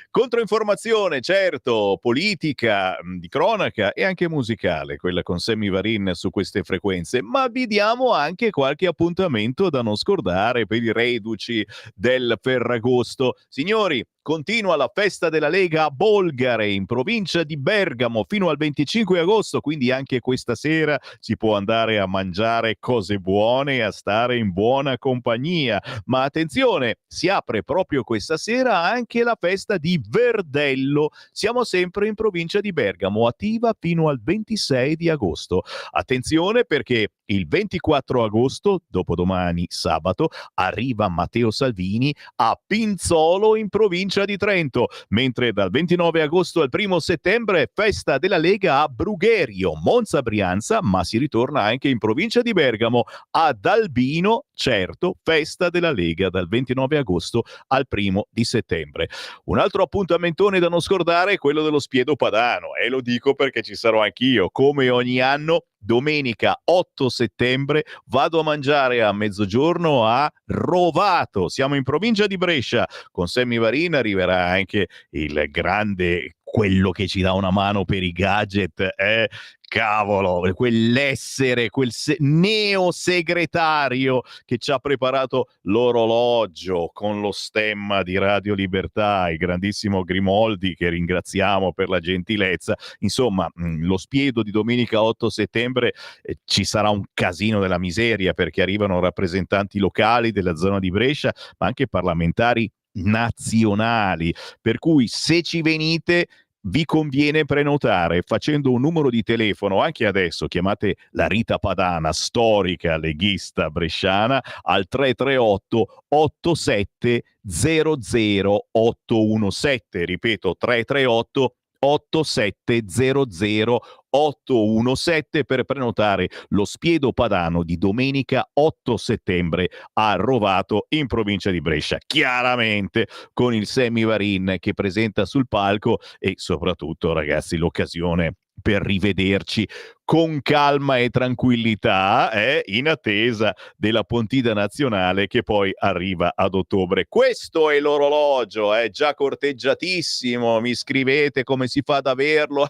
Controinformazione, certo, politica, di cronaca e anche musicale, quella con Sammy Varin su queste frequenze, ma vi diamo anche qualche appuntamento da non scordare per i reduci del Ferragosto. Signori, continua la festa della Lega a Bolgare, in provincia di Bergamo, fino al 25 agosto, quindi anche questa sera si può andare a mangiare cose buone e a stare in buona compagnia. Ma attenzione, si apre proprio questa sera anche la festa di Verdello. Siamo sempre in provincia di Bergamo, attiva fino al 26 di agosto. Attenzione perché il 24 agosto, dopodomani sabato, arriva Matteo Salvini a Pinzolo in provincia di Trento, mentre dal 29 agosto al 1 settembre festa della Lega a Brugherio, Monza Brianza, ma si ritorna anche in provincia di Bergamo ad Albino, certo, festa della Lega dal 29 agosto al 1 di settembre. Un altro appuntamentone da non scordare è quello dello Spiedo Padano, e lo dico perché ci sarò anch'io, come ogni anno. Domenica 8 settembre vado a mangiare a mezzogiorno a Rovato, siamo in provincia di Brescia. Con Sammy Varin arriverà anche il grande, quello che ci dà una mano per i gadget, cavolo, quell'essere, quel neo segretario che ci ha preparato l'orologio con lo stemma di Radio Libertà, il grandissimo Grimoldi, che ringraziamo per la gentilezza. Insomma, lo Spiedo di domenica 8 settembre ci sarà un casino della miseria, perché arrivano rappresentanti locali della zona di Brescia, ma anche parlamentari nazionali, per cui se ci venite vi conviene prenotare facendo un numero di telefono. Anche adesso chiamate la Rita Padana, storica leghista bresciana, al 338 87 00 817, ripeto 338 8700 817 per prenotare lo Spiedo Padano di domenica 8 settembre a Rovato in provincia di Brescia, chiaramente con il Sammy Varin che presenta sul palco e soprattutto, ragazzi, l'occasione per rivederci con calma e tranquillità, in attesa della Pontida nazionale che poi arriva ad ottobre. Questo è l'orologio, è già corteggiatissimo, mi scrivete come si fa ad averlo,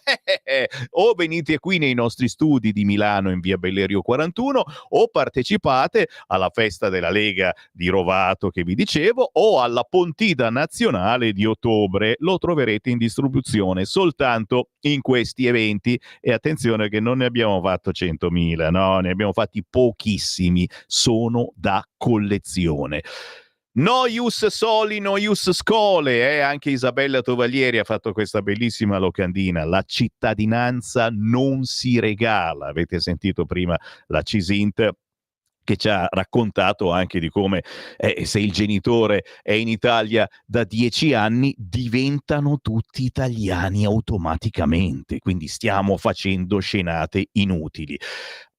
o venite qui nei nostri studi di Milano in via Bellerio 41 o partecipate alla festa della Lega di Rovato che vi dicevo o alla Pontida nazionale di ottobre. Lo troverete in distribuzione soltanto in questi eventi e attenzione che non ne abbiamo fatto 100.000, no, ne abbiamo fatti pochissimi, sono da collezione. No ius soli, no ius scole, anche Isabella Tovaglieri ha fatto questa bellissima locandina, la cittadinanza non si regala, avete sentito prima la Cisint che ci ha raccontato anche di come se il genitore è in Italia da 10 anni diventano tutti italiani automaticamente, quindi stiamo facendo scenate inutili.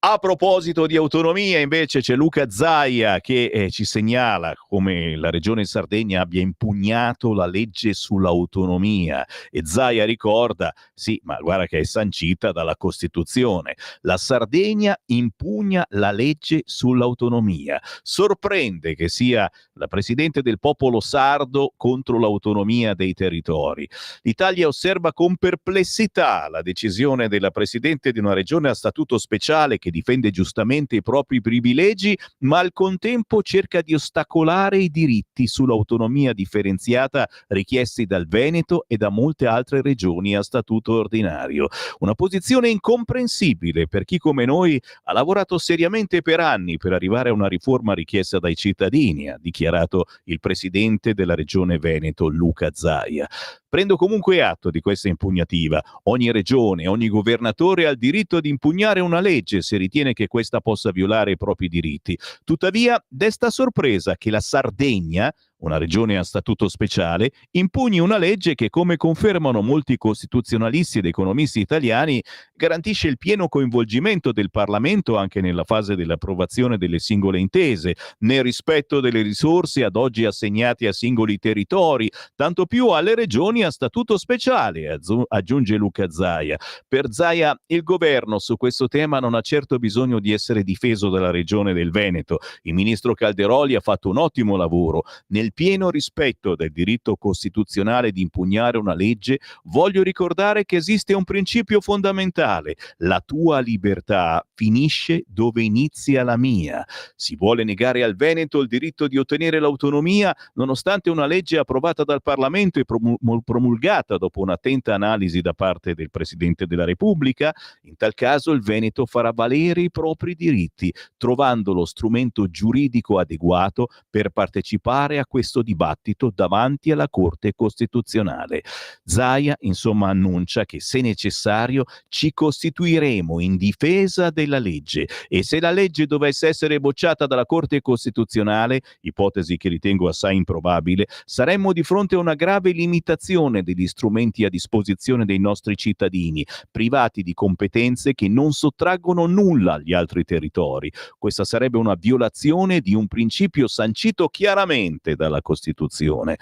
A proposito di autonomia, invece, c'è Luca Zaia che ci segnala come la Regione Sardegna abbia impugnato la legge sull'autonomia e Zaia ricorda, sì, ma guarda che è sancita dalla Costituzione, la Sardegna impugna la legge sull'autonomia. Sorprende che sia la Presidente del popolo sardo contro l'autonomia dei territori. L'Italia osserva con perplessità la decisione della Presidente di una regione a statuto speciale che difende giustamente i propri privilegi, ma al contempo cerca di ostacolare i diritti sull'autonomia differenziata richiesti dal Veneto e da molte altre regioni a statuto ordinario. Una posizione incomprensibile per chi come noi ha lavorato seriamente per anni per arrivare a una riforma richiesta dai cittadini, ha dichiarato il presidente della regione Veneto, Luca Zaia. Prendo comunque atto di questa impugnativa. Ogni regione, ogni governatore ha il diritto di impugnare una legge se ritiene che questa possa violare i propri diritti. Tuttavia, desta sorpresa che la Sardegna, una regione a statuto speciale, impugni una legge che, come confermano molti costituzionalisti ed economisti italiani, garantisce il pieno coinvolgimento del Parlamento anche nella fase dell'approvazione delle singole intese, nel rispetto delle risorse ad oggi assegnate a singoli territori, tanto più alle regioni a statuto speciale, aggiunge Luca Zaia. Per Zaia, il governo su questo tema non ha certo bisogno di essere difeso dalla regione del Veneto. Il ministro Calderoli ha fatto un ottimo lavoro. Nel pieno rispetto del diritto costituzionale di impugnare una legge, voglio ricordare che esiste un principio fondamentale: la tua libertà finisce dove inizia la mia. Si vuole negare al Veneto il diritto di ottenere l'autonomia nonostante una legge approvata dal Parlamento e promulgata dopo un'attenta analisi da parte del Presidente della Repubblica? In tal caso il Veneto farà valere i propri diritti, trovando lo strumento giuridico adeguato per partecipare a questo dibattito davanti alla Corte Costituzionale. Zaia, insomma, annuncia che se necessario ci costituiremo in difesa della legge e se la legge dovesse essere bocciata dalla Corte Costituzionale, ipotesi che ritengo assai improbabile, saremmo di fronte a una grave limitazione degli strumenti a disposizione dei nostri cittadini, privati di competenze che non sottraggono nulla agli altri territori. Questa sarebbe una violazione di un principio sancito chiaramente dalla Costituzione.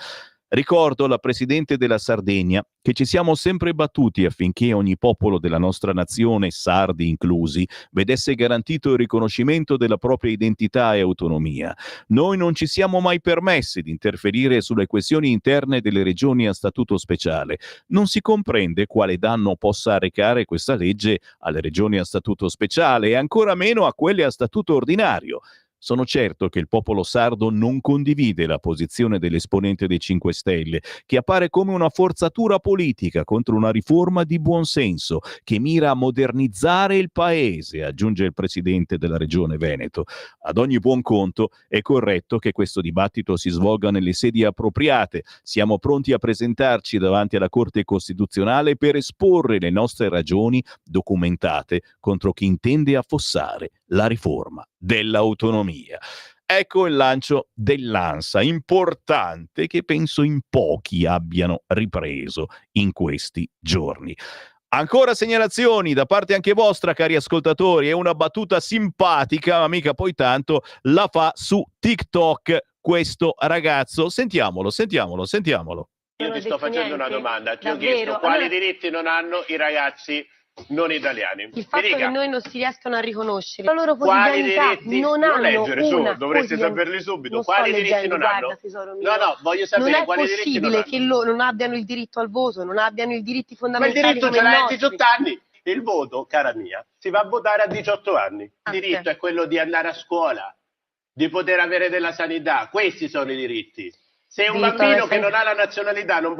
Ricordo alla Presidente della Sardegna che ci siamo sempre battuti affinché ogni popolo della nostra nazione, sardi inclusi, vedesse garantito il riconoscimento della propria identità e autonomia. Noi non ci siamo mai permessi di interferire sulle questioni interne delle regioni a statuto speciale. Non si comprende quale danno possa arrecare questa legge alle regioni a statuto speciale e ancora meno a quelle a statuto ordinario. Sono certo che il popolo sardo non condivide la posizione dell'esponente dei 5 Stelle, che appare come una forzatura politica contro una riforma di buonsenso che mira a modernizzare il paese, aggiunge il presidente della regione Veneto. Ad ogni buon conto è corretto che questo dibattito si svolga nelle sedi appropriate. Siamo pronti a presentarci davanti alla Corte Costituzionale per esporre le nostre ragioni documentate contro chi intende affossare la riforma dell'autonomia. Ecco il lancio dell'ANSA, importante, che penso in pochi abbiano ripreso in questi giorni. Ancora segnalazioni da parte anche vostra, cari ascoltatori, è una battuta simpatica, ma mica poi tanto, la fa su TikTok questo ragazzo. Sentiamolo. Io ti sto facendo una domanda, ti ho chiesto quali diritti non hanno i ragazzi non italiani. Il fatto che noi non si riescano a riconoscere la loro quotidianità, non hanno leggere su, dovreste saperli subito. Quali diritti non hanno? No, voglio sapere quali diritti non hanno. Non è possibile che loro non abbiano il diritto al voto, non abbiano i diritti fondamentali. Ma il diritto ce l'hai a 18 anni. Il voto, cara mia, si va a votare a 18 anni. Il diritto è quello di andare a scuola, di poter avere della sanità. Questi sono i diritti. Se un bambino che non ha la nazionalità non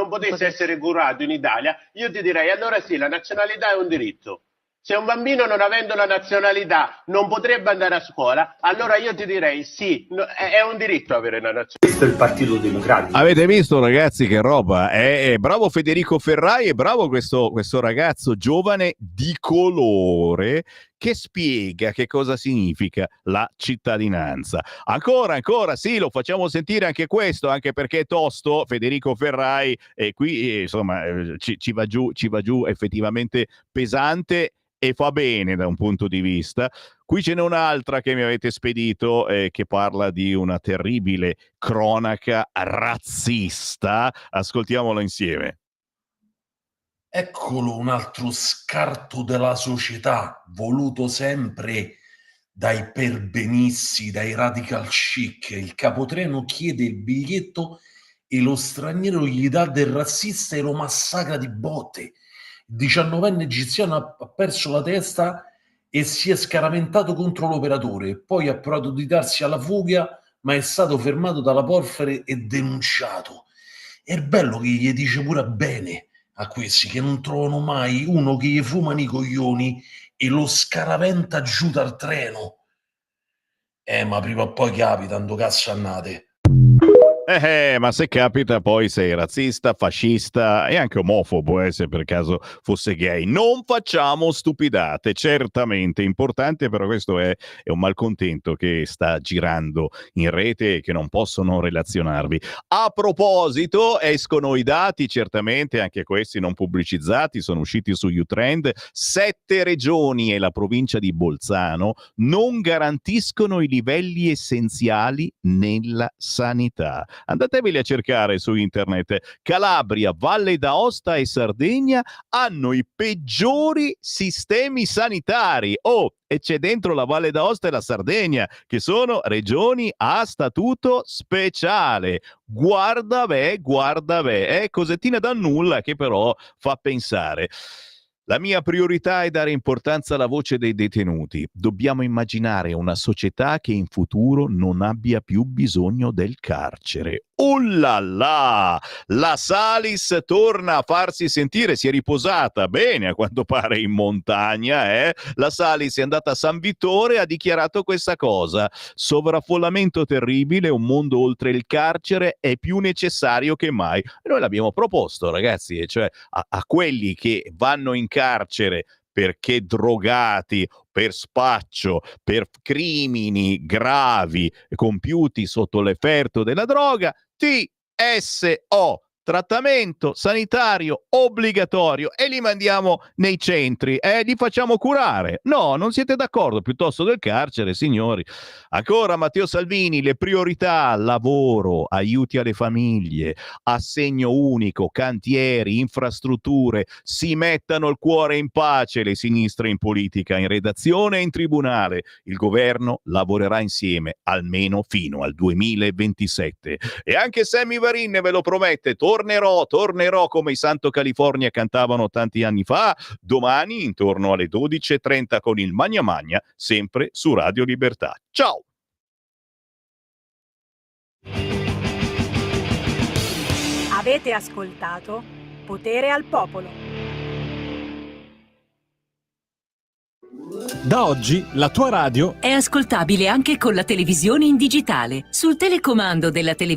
potesse essere curato in Italia, io ti direi allora sì, la nazionalità è un diritto. Se un bambino non avendo la nazionalità non potrebbe andare a scuola, allora io ti direi sì, è un diritto avere la nazionalità. Questo è il Partito Democratico. Avete visto, ragazzi, che roba? È bravo Federico Ferrai, è bravo questo ragazzo giovane di colore che spiega che cosa significa la cittadinanza. Ancora, sì, lo facciamo sentire anche questo, anche perché è tosto, Federico Ferrai, e qui insomma ci va giù effettivamente pesante e fa bene da un punto di vista. Qui ce n'è un'altra che mi avete spedito che parla di una terribile cronaca razzista. Ascoltiamola insieme. Eccolo un altro scarto della società, voluto sempre dai perbenisti, dai radical chic. Il capotreno chiede il biglietto e lo straniero gli dà del razzista e lo massacra di botte. Il 19enne egiziano ha perso la testa e si è scaraventato contro l'operatore, poi ha provato di darsi alla fuga, ma è stato fermato dalla porfere e denunciato. È bello che gli dice pure bene a questi, che non trovano mai uno che gli fumano i coglioni e lo scaraventa giù dal treno. Ma prima o poi capita, ando cazzannate. Ma se capita poi sei razzista, fascista e anche omofobo, se per caso fosse gay. Non facciamo stupidate, certamente importante, però questo è un malcontento che sta girando in rete e che non possono relazionarvi. A proposito, escono i dati, certamente anche questi non pubblicizzati, sono usciti su Utrend. 7 regioni e la provincia di Bolzano non garantiscono i livelli essenziali nella sanità. Andateveli a cercare su internet. Calabria, Valle d'Aosta e Sardegna hanno i peggiori sistemi sanitari. E c'è dentro la Valle d'Aosta e la Sardegna, che sono regioni a statuto speciale. Guarda beh, cosettina da nulla che però fa pensare. La mia priorità è dare importanza alla voce dei detenuti. Dobbiamo immaginare una società che in futuro non abbia più bisogno del carcere. Oh là là! La Salis torna a farsi sentire, si è riposata bene a quanto pare in montagna. La Salis è andata a San Vittore e ha dichiarato questa cosa: sovraffollamento terribile, un mondo oltre il carcere è più necessario che mai. E noi l'abbiamo proposto, ragazzi, cioè a quelli che vanno in carcere perché drogati, per spaccio, per crimini gravi compiuti sotto l'effetto della droga, TSO, trattamento sanitario obbligatorio, e li mandiamo nei centri, li facciamo curare. No, non siete d'accordo? Piuttosto del carcere, signori. Ancora Matteo Salvini, le priorità: lavoro, aiuti alle famiglie, assegno unico, cantieri, infrastrutture. Si mettano il cuore in pace le sinistre in politica, in redazione e in tribunale. Il governo lavorerà insieme almeno fino al 2027. E anche Sammy Varin ve lo promette: tornerò come i Santo California cantavano tanti anni fa, domani intorno alle 12:30 con il Magna Magna, sempre su Radio Libertà. Ciao! Avete ascoltato Potere al Popolo. Da oggi la tua radio è ascoltabile anche con la televisione in digitale. Sul telecomando della televisione